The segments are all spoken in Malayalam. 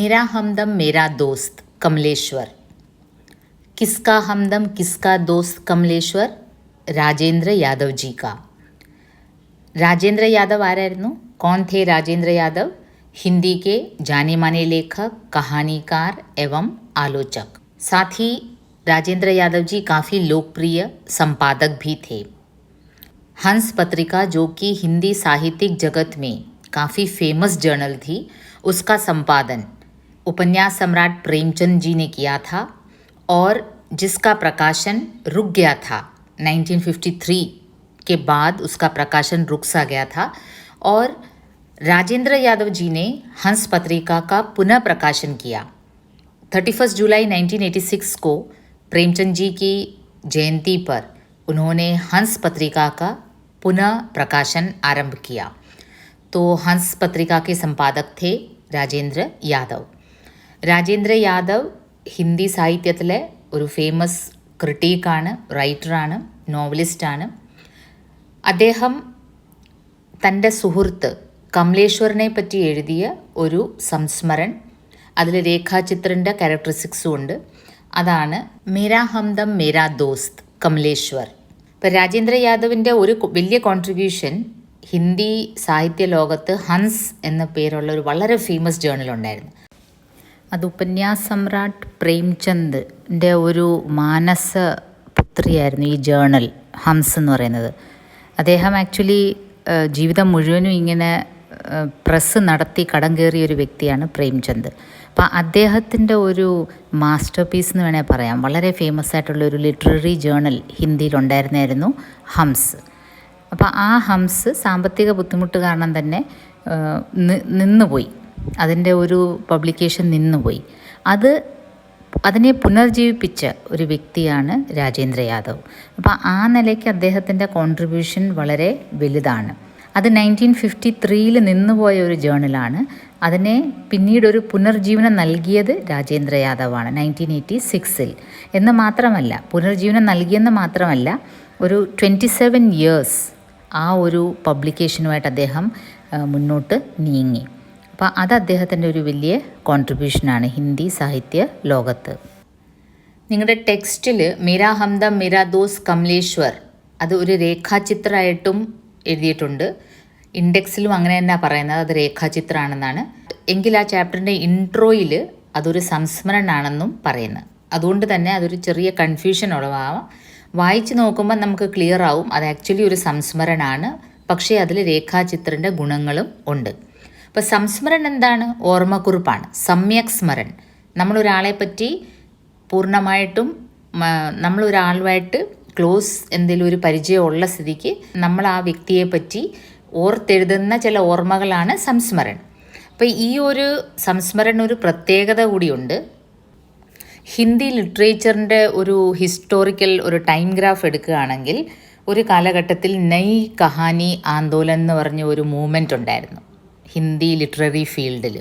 मेरा हमदम मेरा दोस्त कमलेश्वर. किसका हमदम किसका दोस्त कमलेश्वर? राजेंद्र यादव जी का. राजेंद्र यादव आराയിരുന്നു? कौन थे राजेंद्र यादव? हिंदी के जाने माने लेखक, कहानीकार एवं आलोचक. साथ ही राजेंद्र यादव जी काफ़ी लोकप्रिय संपादक भी थे. हंस पत्रिका, जो कि हिंदी साहित्यिक जगत में काफ़ी फेमस जर्नल थी, उसका संपादन उपन्यास सम्राट प्रेमचंद जी ने किया था और जिसका प्रकाशन रुक गया था 1953 के बाद. उसका प्रकाशन रुक सा गया था और राजेंद्र यादव जी ने हंस पत्रिका का पुनः प्रकाशन किया. 31 जुलाई 1986 को प्रेमचंद जी की जयंती पर उन्होंने हंस पत्रिका का पुनः प्रकाशन आरंभ किया. तो हंस पत्रिका के संपादक थे രാജേന്ദ്ര യാദവ്. രാജേന്ദ്ര യാദവ് ഹിന്ദി സാഹിത്യത്തിലെ ഒരു ഫേമസ് ക്രിട്ടീക്കാണ്, റൈറ്ററാണ്, നോവലിസ്റ്റാണ്. അദ്ദേഹം തൻ്റെ സുഹൃത്ത് കമലേശ്വറിനെ പറ്റി എഴുതിയ ഒരു സംസ്മരൺ, അതിൽ രേഖാചിത്രൻ്റെ ക്യാരക്ടറിസ്റ്റിക്സും ഉണ്ട്. അതാണ് മേരാ ഹംദം മേരാ ദോസ്ത് കമലേശ്വർ. ഇപ്പം രാജേന്ദ്ര യാദവിൻ്റെ ഒരു വലിയ കോൺട്രിബ്യൂഷൻ ഹിന്ദി സാഹിത്യ ലോകത്ത് ഹൻസ് എന്ന പേരുള്ള ഒരു വളരെ ഫേമസ് ജേർണൽ ഉണ്ടായിരുന്നു. അത് ഉപന്യാസ് സമ്രാട്ട് പ്രേംചന്ദിൻ്റെ ഒരു മാനസ പുത്രിയായിരുന്നു ഈ ജേർണൽ ഹംസ് എന്ന് പറയുന്നത്. അദ്ദേഹം ആക്ച്വലി ജീവിതം മുഴുവനും ഇങ്ങനെ പ്രസ് നടത്തി കടം കയറിയ ഒരു വ്യക്തിയാണ് പ്രേംചന്ദ്. അപ്പം അദ്ദേഹത്തിൻ്റെ ഒരു മാസ്റ്റർ പീസ് എന്ന് വേണേൽ പറയാം. വളരെ ഫേമസ് ആയിട്ടുള്ള ഒരു ലിറ്റററി ജേർണൽ ഹിന്ദിയിലുണ്ടായിരുന്നായിരുന്നു ഹംസ്. അപ്പോൾ ആ ഹംസ് സാമ്പത്തിക ബുദ്ധിമുട്ട് കാരണം തന്നെ നിന്നുപോയി. അതിൻ്റെ ഒരു പബ്ലിക്കേഷൻ നിന്നുപോയി. അതിനെ പുനർജീവിപ്പിച്ച ഒരു വ്യക്തിയാണ് രാജേന്ദ്ര യാദവ്. അപ്പോൾ ആ നിലയ്ക്ക് അദ്ദേഹത്തിൻ്റെ കോൺട്രിബ്യൂഷൻ വളരെ വലുതാണ്. അത് 1953 നിന്നുപോയ ഒരു ജേർണലാണ്. അതിനെ പിന്നീടൊരു പുനർജീവനം നൽകിയത് രാജേന്ദ്ര യാദവാണ് 1986 എന്ന് മാത്രമല്ല, പുനർജീവനം നൽകിയെന്ന് മാത്രമല്ല, ഒരു 27 ഇയേഴ്സ് ആ ഒരു പബ്ലിക്കേഷനുമായിട്ട് അദ്ദേഹം മുന്നോട്ട് നീങ്ങി. അപ്പോൾ അത് അദ്ദേഹത്തിൻ്റെ ഒരു വലിയ കോൺട്രിബ്യൂഷനാണ് ഹിന്ദി സാഹിത്യ ലോകത്ത്. നിങ്ങളുടെ ടെക്സ്റ്റിൽ മേരാ ഹംദം മേരാ ദോസ് കമലേശ്വർ അത് ഒരു രേഖാചിത്രമായിട്ടും എഴുതിയിട്ടുണ്ട്. ഇൻഡെക്സിലും അങ്ങനെ തന്നെ പറയുന്നത് അത് രേഖാചിത്രമാണെന്നാണ്. എങ്കിൽ ആ ചാപ്റ്ററിൻ്റെ ഇൻട്രോയിൽ അതൊരു സംസ്മരണമാണെന്നും പറയുന്നത്. അതുകൊണ്ട് തന്നെ അതൊരു ചെറിയ കൺഫ്യൂഷൻ ഉളവാകാം. വായിച്ച് നോക്കുമ്പോൾ നമുക്ക് ക്ലിയർ ആവും അത് ആക്ച്വലി ഒരു സംസ്മരണമാണ്, പക്ഷേ അതിൽ രേഖാചിത്രൻ്റെ ഗുണങ്ങളും ഉണ്ട്. അപ്പോൾ സംസ്മരൺ എന്താണ്? ഓർമ്മക്കുറിപ്പാണ്. സമ്യക് സ്മരൺ. നമ്മളൊരാളെ പറ്റി പൂർണ്ണമായിട്ടും നമ്മളൊരാളുമായിട്ട് ക്ലോസ് എന്തെങ്കിലും ഒരു പരിചയമുള്ള സ്ഥിതിക്ക് നമ്മൾ ആ വ്യക്തിയെ പറ്റി ഓർത്തെഴുതുന്ന ചില ഓർമ്മകളാണ് സംസ്മരൺ. അപ്പോൾ ഈ ഒരു സംസ്മരൺ ഒരു പ്രത്യേകത കൂടിയുണ്ട്. ഹിന്ദി ലിറ്ററേച്ചറിൻ്റെ ഒരു ഹിസ്റ്റോറിക്കൽ ഒരു ടൈം ഗ്രാഫ് എടുക്കുകയാണെങ്കിൽ ഒരു കാലഘട്ടത്തിൽ നയി കഹാനി ആന്തോലൻ എന്ന് പറഞ്ഞ ഒരു മൂവ്മെൻ്റ് ഉണ്ടായിരുന്നു ഹിന്ദി ലിറ്റററി ഫീൽഡിൽ.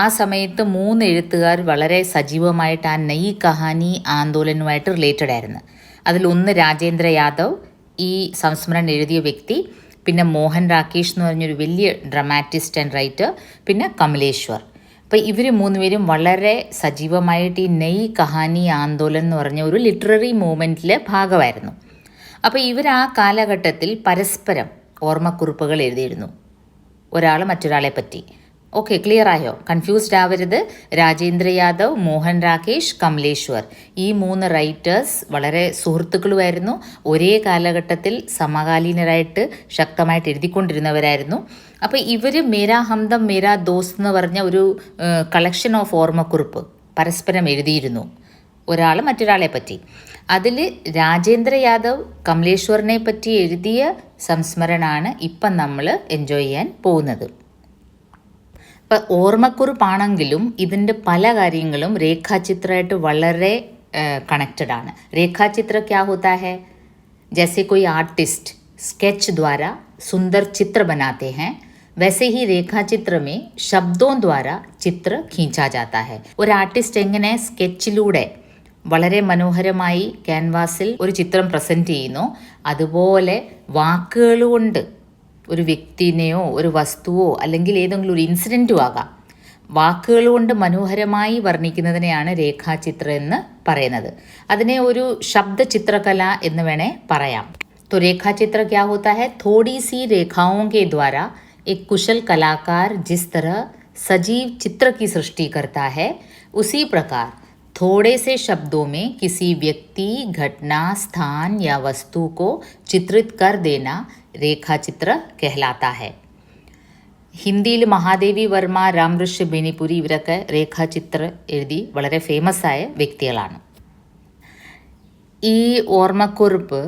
ആ സമയത്ത് 3 എഴുത്തുകാർ വളരെ സജീവമായിട്ട് ആ നയി കഹാനി ആന്തോലനുമായിട്ട് റിലേറ്റഡ് ആയിരുന്നു. അതിലൊന്ന് രാജേന്ദ്ര യാദവ്, ഈ സംസ്മരൺ എഴുതിയ വ്യക്തി, പിന്നെ മോഹൻ രാകേഷ് എന്ന് പറഞ്ഞൊരു വലിയ ഡ്രമാറ്റിസ്റ്റ് ആൻഡ് റൈറ്റർ, പിന്നെ കമലേശ്വർ. അപ്പോൾ ഇവർ 3 പേരും വളരെ സജീവമായിട്ട് ഈ നയി കഹാനി ആന്തോലൻ എന്ന് പറഞ്ഞ ഒരു ലിറ്റററി മൂവ്മെൻറ്റിലെ ഭാഗമായിരുന്നു. അപ്പോൾ ഇവർ ആ കാലഘട്ടത്തിൽ പരസ്പരം ഓർമ്മക്കുറിപ്പുകൾ എഴുതിയിരുന്നു, ഒരാൾ മറ്റൊരാളെ പറ്റി. ഓക്കെ, ക്ലിയർ ആയോ? കൺഫ്യൂസ്ഡ് ആവരുത്. രാജേന്ദ്ര യാദവ്, മോഹൻ രാകേഷ്, കമലേശ്വർ, ഈ 3 റൈറ്റേഴ്സ് വളരെ സുഹൃത്തുക്കളുമായിരുന്നു. ഒരേ കാലഘട്ടത്തിൽ സമകാലീനരായിട്ട് ശക്തമായിട്ട് എഴുതിക്കൊണ്ടിരുന്നവരായിരുന്നു. അപ്പോൾ ഇവർ മേരാ ഹംദം മേരാ ദോസ്ത് എന്ന് പറഞ്ഞ ഒരു കളക്ഷൻ ഓഫ് ഓർമ്മക്കുറിപ്പ് പരസ്പരം എഴുതിയിരുന്നു, ഒരാൾ മറ്റൊരാളെ പറ്റി. അതിൽ രാജേന്ദ്ര യാദവ് കമലേശ്വറിനെ പറ്റി എഴുതിയ സംസ്മരണമാണ് ഇപ്പം നമ്മൾ എൻജോയ് ചെയ്യാൻ പോകുന്നത്. ഇപ്പം ഓർമ്മക്കുറിപ്പാണെങ്കിലും ഇതിൻ്റെ പല കാര്യങ്ങളും രേഖാചിത്രമായിട്ട് വളരെ കണക്റ്റഡ് ആണ്. രേഖാചിത്ര ക്യാ ഹോത്താ ഹൈ? ജैसे कोई आर्टिस्ट स्केच द्वारा सुंदर चित्र बनाते हैं, वैसे ही രേഖാചിത്ര में ശബ്ദോं द्वारा ചിത്ര खींचा जाता है. ഒരു ആർട്ടിസ്റ്റ് എങ്ങനെ സ്കെച്ചിലൂടെ വളരെ മനോഹരമായി ക്യാൻവാസിൽ ഒരു ചിത്രം പ്രസൻറ്റ് ചെയ്യുന്നു, അതുപോലെ വാക്കുകൾ കൊണ്ട് ഒരു വ്യക്തിനെയോ ഒരു വസ്തുവോ അല്ലെങ്കിൽ ഏതെങ്കിലും ഒരു ഇൻസിഡൻറ്റും ആകാം വാക്കുകൾ കൊണ്ട് മനോഹരമായി വർണ്ണിക്കുന്നതിനെയാണ് രേഖാചിത്രം എന്ന് പറയുന്നത്. അതിനെ ഒരു ശബ്ദ ചിത്രകല എന്ന് വേണേ പറയാം. तो रेखा चित्र क्या होता है? थोड़ी सी रेखाओं के द्वारा एक कुशल कलाकार जिस तरह सजीव चित्र की सृष्टि करता है, उसी प्रकार थोड़े से शब्दों में किसी व्यक्ति, घटना, स्थान या वस्तु को चित्रित कर देना रेखा चित्र कहलाता है. ഹിന്ദിയിൽ മഹാദേവി വർമ്മ, രാംകൃഷ്ണ ബേനിപുരി ഇവരൊക്കെ രേഖാചിത്ര എഴുതി വളരെ ഫേമസ് ആയ വ്യക്തികളാണ്. ഈ ഓർമ്മക്കുറിപ്പ്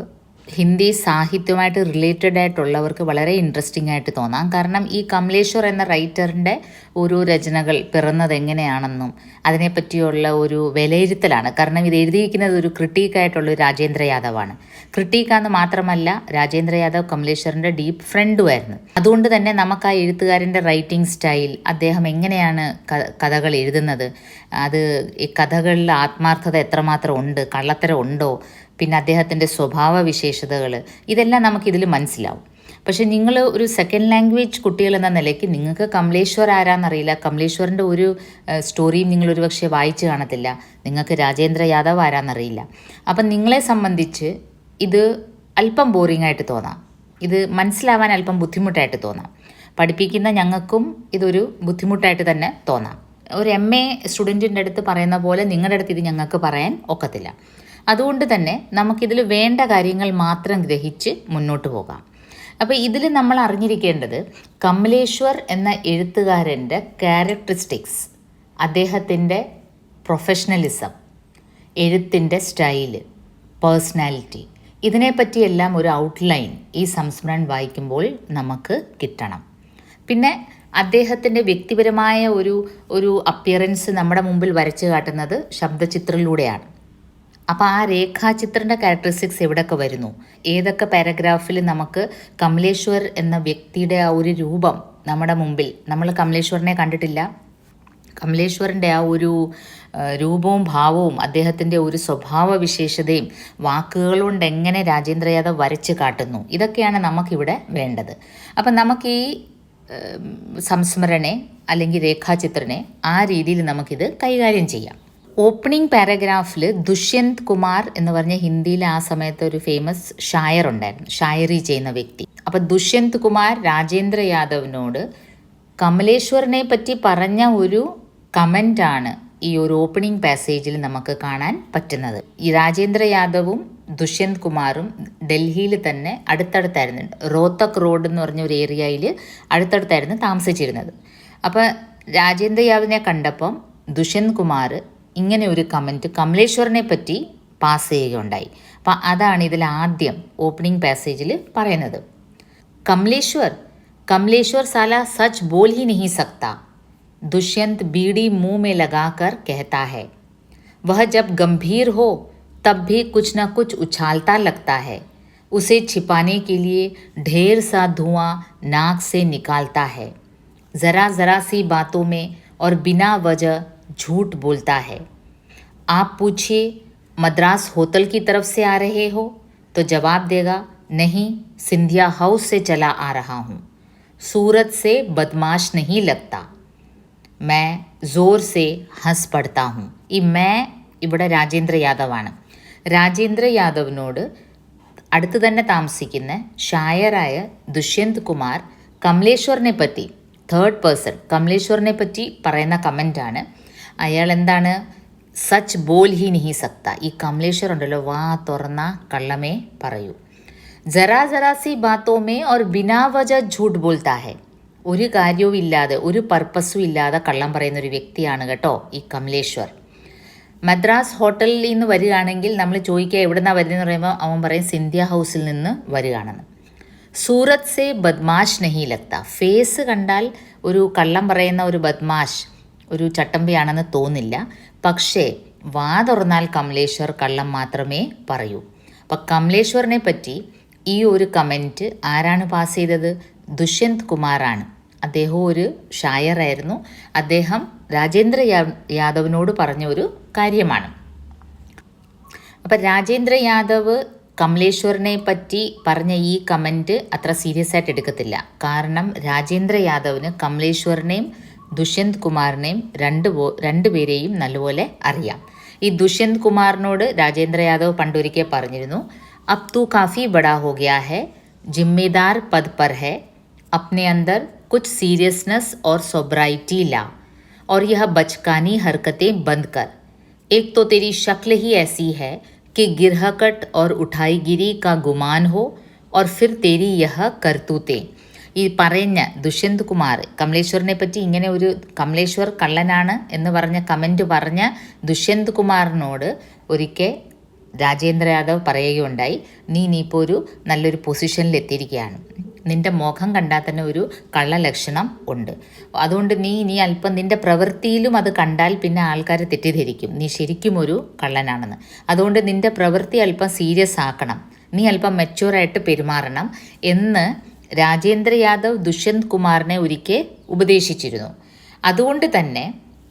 ഹിന്ദി സാഹിത്യവുമായിട്ട് റിലേറ്റഡ് ആയിട്ടുള്ളവർക്ക് വളരെ ഇൻട്രസ്റ്റിംഗ് ആയിട്ട് തോന്നാം. കാരണം ഈ കമലേശ്വർ എന്ന റൈറ്ററിൻ്റെ ഓരോ രചനകൾ പിറന്നത് എങ്ങനെയാണെന്നും അതിനെപ്പറ്റിയുള്ള ഒരു വിലയിരുത്തലാണ്. കാരണം ഇത് എഴുതിയിരിക്കുന്നത് ഒരു ക്രിട്ടീക്കായിട്ടുള്ള രാജേന്ദ്ര യാദവാണ്. ക്രിട്ടീക്കാന്ന് മാത്രമല്ല, രാജേന്ദ്ര യാദവ് കമലേശ്വറിൻ്റെ ഡീപ്പ് ഫ്രണ്ടുമായിരുന്നു. അതുകൊണ്ട് തന്നെ നമുക്ക് ആ എഴുത്തുകാരൻ്റെ റൈറ്റിംഗ് സ്റ്റൈൽ, അദ്ദേഹം എങ്ങനെയാണ് കഥകൾ എഴുതുന്നത്, അത് ഈ കഥകളിൽ ആത്മാർത്ഥത എത്രമാത്രം ഉണ്ട്, കള്ളത്തരം ഉണ്ടോ, പിന്നെ അദ്ദേഹത്തിൻ്റെ സ്വഭാവ വിശേഷതകൾ, ഇതെല്ലാം നമുക്കിതിൽ മനസ്സിലാവും. പക്ഷേ നിങ്ങൾ ഒരു സെക്കൻഡ് ലാംഗ്വേജ് കുട്ടികൾ എന്ന നിലയ്ക്ക് നിങ്ങൾക്ക് കമലേശ്വർ ആരാന്നറിയില്ല, കമലേശ്വറിൻ്റെ ഒരു സ്റ്റോറിയും നിങ്ങളൊരു പക്ഷേ വായിച്ച് കാണത്തില്ല, നിങ്ങൾക്ക് രാജേന്ദ്ര യാദവ് ആരാന്നറിയില്ല. അപ്പം നിങ്ങളെ സംബന്ധിച്ച് ഇത് അല്പം ബോറിംഗ് ആയിട്ട് തോന്നാം, ഇത് മനസ്സിലാവാൻ അല്പം ബുദ്ധിമുട്ടായിട്ട് തോന്നാം. പഠിപ്പിക്കുന്ന ഞങ്ങൾക്കും ഇതൊരു ബുദ്ധിമുട്ടായിട്ട് തന്നെ തോന്നാം. ഒരു MA സ്റ്റുഡൻറ്റിൻ്റെ അടുത്ത് പറയുന്ന പോലെ നിങ്ങളുടെ അടുത്ത് ഇത് ഞങ്ങൾക്ക് പറയാൻ ഒക്കത്തില്ല. അതുകൊണ്ട് തന്നെ നമുക്കിതിൽ വേണ്ട കാര്യങ്ങൾ മാത്രം ഗ്രഹിച്ച് മുന്നോട്ട് പോകാം. അപ്പോൾ ഇതിൽ നമ്മൾ അറിഞ്ഞിരിക്കേണ്ടത് കമലേശ്വർ എന്ന എഴുത്തുകാരൻ്റെ ക്യാരക്ടറിസ്റ്റിക്സ്, അദ്ദേഹത്തിൻ്റെ പ്രൊഫഷണലിസം, എഴുത്തിൻ്റെ സ്റ്റൈല്, പേഴ്സണാലിറ്റി, ഇതിനെപ്പറ്റിയെല്ലാം ഒരു ഔട്ട്ലൈൻ ഈ സംസ്മരൺ വായിക്കുമ്പോൾ നമുക്ക് കിട്ടണം. പിന്നെ അദ്ദേഹത്തിൻ്റെ വ്യക്തിപരമായ ഒരു അപ്പിയറൻസ് നമ്മുടെ മുമ്പിൽ വരച്ചു കാട്ടുന്നത് ശബ്ദചിത്രത്തിലൂടെയാണ്. അപ്പോൾ ആ രേഖാചിത്രൻ്റെ ക്യാരക്ടറിസ്റ്റിക്സ് എവിടെയൊക്കെ വരുന്നു, ഏതൊക്കെ പാരഗ്രാഫിൽ നമുക്ക് കമലേശ്വർ എന്ന വ്യക്തിയുടെ ആ ഒരു രൂപം നമ്മുടെ മുമ്പിൽ, നമ്മൾ കമലേശ്വറിനെ കണ്ടിട്ടില്ല, കമലേശ്വറിൻ്റെ ആ ഒരു രൂപവും ഭാവവും അദ്ദേഹത്തിൻ്റെ ഒരു സ്വഭാവ വിശേഷതയും വാക്കുകൾ കൊണ്ട് എങ്ങനെ രാജേന്ദ്ര യാദവ് വരച്ച് കാട്ടുന്നു, ഇതൊക്കെയാണ് നമുക്കിവിടെ വേണ്ടത്. അപ്പം നമുക്ക് ഈ സംസ്മരണെ അല്ലെങ്കിൽ രേഖാചിത്രനെ ആ രീതിയിൽ നമുക്കിത് കൈകാര്യം ചെയ്യാം. ഓപ്പണിംഗ് പാരഗ്രാഫിൽ ദുഷ്യന്ത് കുമാർ എന്ന് പറഞ്ഞ ഹിന്ദിയിൽ ആ സമയത്ത് ഒരു ഫേമസ് ഷായർ ഉണ്ടായിരുന്നു, ഷായറി ചെയ്യുന്ന വ്യക്തി. അപ്പം ദുഷ്യന്ത് കുമാർ രാജേന്ദ്ര യാദവിനോട് കമലേശ്വറിനെ പറ്റി പറഞ്ഞ ഒരു കമൻ്റാണ് ഈ ഒരു ഓപ്പണിംഗ് പാസേജിൽ നമുക്ക് കാണാൻ പറ്റുന്നത്. ഈ രാജേന്ദ്ര യാദവും ദുഷ്യന്ത് കുമാറും ഡൽഹിയിൽ തന്നെ അടുത്തടുത്തായിരുന്നു, റോത്തക് റോഡ് എന്ന് പറഞ്ഞ ഒരു ഏരിയയിൽ അടുത്തടുത്തായിരുന്നു താമസിച്ചിരുന്നത്. അപ്പോൾ രാജേന്ദ്ര യാദവിനെ കണ്ടപ്പം ദുഷ്യന്ത് കുമാർ ഇങ്ങനെ ഒരു കമൻറ്റ് കമലേശ്വറിനെ പറ്റി പാസ് ചെയ്യുകയുണ്ടായി. അപ്പം അതാണ് ഇതിൽ ആദ്യം ഓപ്പണിംഗ് പാസേജിൽ പറയുന്നത്. कमलेश्वर साला सच बोल ही नहीं सकता, दुष्यंत बीड़ी मुंह में लगाकर कहता है। वह जब गंभीर हो तब भी कुछ न कुछ उछालता लगता है, उसे छिपाने के लिए ढेर सा धुआं नाक से निकालता है, ज़रा ज़रा सी बातों में और बिना वजह झूठ बोलता है। आप पूछिए मद्रास होटल की तरफ से आ रहे हो तो जवाब देगा नहीं, सिंधिया हाउस से चला आ रहा हूँ, सूरत से बदमाश नहीं लगता, मैं ज़ोर से हंस पड़ता हूँ. ഈ मैं ഇവിടെ രാജേന്ദ്ര യാദവാണ്. രാജേന്ദ്ര യാദവിനോട് അടുത്ത് തന്നെ താമസിക്കുന്ന ഷായറായ ദുഷ്യന്ത് കുമാർ കമലേശ്വറിനെ പറ്റി, തേർഡ് പേഴ്സൺ കമലേശ്വറിനെ പറ്റി പറയുന്ന കമൻ്റാണ്. അയാൾ എന്താണ്, സച്ച് ബോൽ ഹി നിഹി സക്ത, ഈ കമലേശ്വർ ഉണ്ടല്ലോ വാ തുറന്ന കള്ളമേ പറയൂ, ജറാ ജറാസി ബാത്തോമേ ഓർ ബിനാ വജ ഝൂട്ട് ബോൾത്താ ഹെ, ഒരു കാര്യവും ഇല്ലാതെ ഒരു പർപ്പസും ഇല്ലാതെ കള്ളം പറയുന്ന ഒരു വ്യക്തിയാണ് കേട്ടോ ഈ കമലേശ്വർ. മദ്രാസ് ഹോട്ടലിൽ നിന്ന് വരികയാണെങ്കിൽ നമ്മൾ ചോദിക്കുക എവിടുന്നാണ് വരുന്നതെന്ന് പറയുമ്പോൾ അവൻ പറയും സിന്ധ്യ ഹൗസിൽ നിന്ന് വരികയാണെന്ന്. സൂറത്ത് സേ ബദ്മാഷ് നഹി ലഗ്ത, ഫേസ് കണ്ടാൽ ഒരു കള്ളം പറയുന്ന ഒരു ബദ്മാഷ്, ഒരു ചട്ടമ്പിയാണെന്ന് തോന്നില്ല, പക്ഷേ വാ തുറന്നാൽ കമലേശ്വർ കള്ളം മാത്രമേ പറയൂ. അപ്പം കമലേശ്വറിനെ പറ്റി ഈ ഒരു കമൻറ്റ് ആരാണ് പാസ് ചെയ്തത്? ദുഷ്യന്ത് കുമാറാണ്. അദ്ദേഹം ഒരു ഷായറായിരുന്നു. അദ്ദേഹം രാജേന്ദ്ര യാദവിനോട് പറഞ്ഞ ഒരു കാര്യമാണ്. അപ്പം രാജേന്ദ്ര യാദവ് കമലേശ്വറിനെ പറ്റി പറഞ്ഞ ഈ കമൻറ്റ് അത്ര സീരിയസ് ആയിട്ട് എടുക്കത്തില്ല. കാരണം രാജേന്ദ്ര യാദവിന് കമലേശ്വറിനെയും ദുഷ്യന്ത് കുമാറിനെയും രണ്ടുപേരെയും നല്ലപോലെ അറിയാം. ഈ ദുഷ്യന്ത് കുമാറിനോട് രാജേന്ദ്ര യാദവ് പണ്ടൊരിക്കൽ പറഞ്ഞിരുന്നു, അബ് തൂ കാഫി ബഡാ ഹോ ഗയാ ഹൈ, ജിമ്മേദാർ പദ് പർ ഹൈ, अपने अंदर कुछ सीरियसनेस और सोब्राइटी ला और यह बचकानी हरकतें बंद कर. एक तो तेरी शक्ल ही ऐसी है कि गिरहकट और उठाईगिरी का गुमान हो और फिर तेरी यह करतूतें. ഈ പറഞ്ഞ ദുഷ്യന്ത് കുമാർ കമലേശ്വറിനെ പറ്റി ഇങ്ങനെ ഒരു കമലേശ്വർ കള്ളനാണ് എന്ന് പറഞ്ഞ കമൻറ്റ് പറഞ്ഞ ദുഷ്യന്ത് കുമാറിനോട് ഒരിക്കൽ രാജേന്ദ്ര യാദവ് പറയുകയുണ്ടായി, നീ ഇപ്പോൾ ഒരു നല്ലൊരു പൊസിഷനിൽ എത്തിയിരിക്കുകയാണ്, നിൻ്റെ മുഖം കണ്ടാൽ തന്നെ ഒരു കള്ളലക്ഷണം ഉണ്ട്, അതുകൊണ്ട് നീ അല്പം നിൻ്റെ പ്രവൃത്തിയിലും അത് കണ്ടാൽ പിന്നെ ആൾക്കാർ തെറ്റിദ്ധരിക്കും നീ ശരിക്കും ഒരു കള്ളനാണെന്ന്. അതുകൊണ്ട് നിൻ്റെ പ്രവൃത്തി അല്പം സീരിയസ് ആക്കണം, നീ അല്പം മെച്യൂറായിട്ട് പെരുമാറണം എന്ന് രാജേന്ദ്ര യാദവ് ദുഷ്യന്ത് കുമാറിനെ ഒരിക്കൽ ഉപദേശിച്ചിരുന്നു. അതുകൊണ്ട് തന്നെ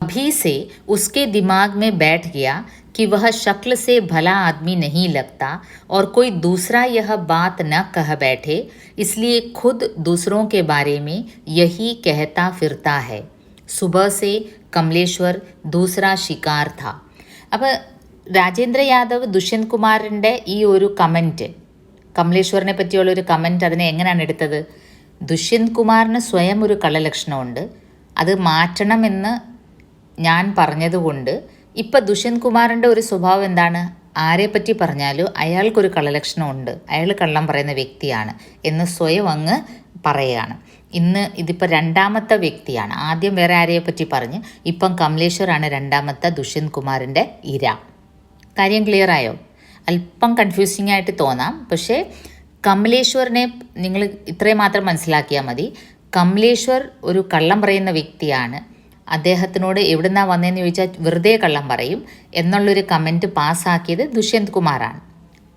अभी से उसके दिमाग में बैठ गया कि वह शक्ल से भला आदमी नहीं लगता और कोई दूसरा यह बात न कह बैठे, इसलिए खुद दूसरों के बारे में यही कहता फिरता है. सुबह से कमलेश्वर दूसरा शिकार था. അപ്പോൾ രാജേന്ദ്ര യാദവ് ദുഷ്യന്ത് കുമാറിൻ്റെ ഈ ഒരു കമൻറ്റ്, കമലേശ്വറിനെ പറ്റിയുള്ളൊരു കമൻറ്റ്, അതിനെ എങ്ങനെയാണ് എടുത്തത്? ദുഷ്യന്ത് കുമാറിന് സ്വയം ഒരു കള്ളലക്ഷണമുണ്ട്, അത് മാറ്റണമെന്ന് ഞാൻ പറഞ്ഞതുകൊണ്ട് ഇപ്പം ദുഷ്യന്ത് കുമാറിൻ്റെ ഒരു സ്വഭാവം എന്താണ്? ആരെപ്പറ്റി പറഞ്ഞാലും അയാൾക്കൊരു കള്ളലക്ഷണമുണ്ട്, അയാൾ കള്ളം പറയുന്ന വ്യക്തിയാണ് എന്ന് സ്വയം അങ്ങ് പറയുകയാണ്. ഇന്ന് ഇതിപ്പോൾ രണ്ടാമത്തെ വ്യക്തിയാണ്. ആദ്യം വേറെ ആരെയെപ്പറ്റി പറഞ്ഞ് ഇപ്പം കമലേശ്വറാണ് രണ്ടാമത്തെ ദുഷ്യന്ത് കുമാറിൻ്റെ ഇര. കാര്യം ക്ലിയർ ആയോ? അല്പം കൺഫ്യൂസിങ് ആയിട്ട് തോന്നാം, പക്ഷേ കമലേശ്വറിനെ നിങ്ങൾ ഇത്രയും മാത്രം മനസ്സിലാക്കിയാൽ മതി. കമലേശ്വർ ഒരു കള്ളം പറയുന്ന വ്യക്തിയാണ്, അദ്ദേഹത്തിനോട് എവിടുന്നാ വന്നതെന്ന് ചോദിച്ചാൽ വെറുതെ കള്ളം പറയും എന്നുള്ളൊരു കമൻറ്റ് പാസ്സാക്കിയത് ദുഷ്യന്ത് കുമാറാണ്.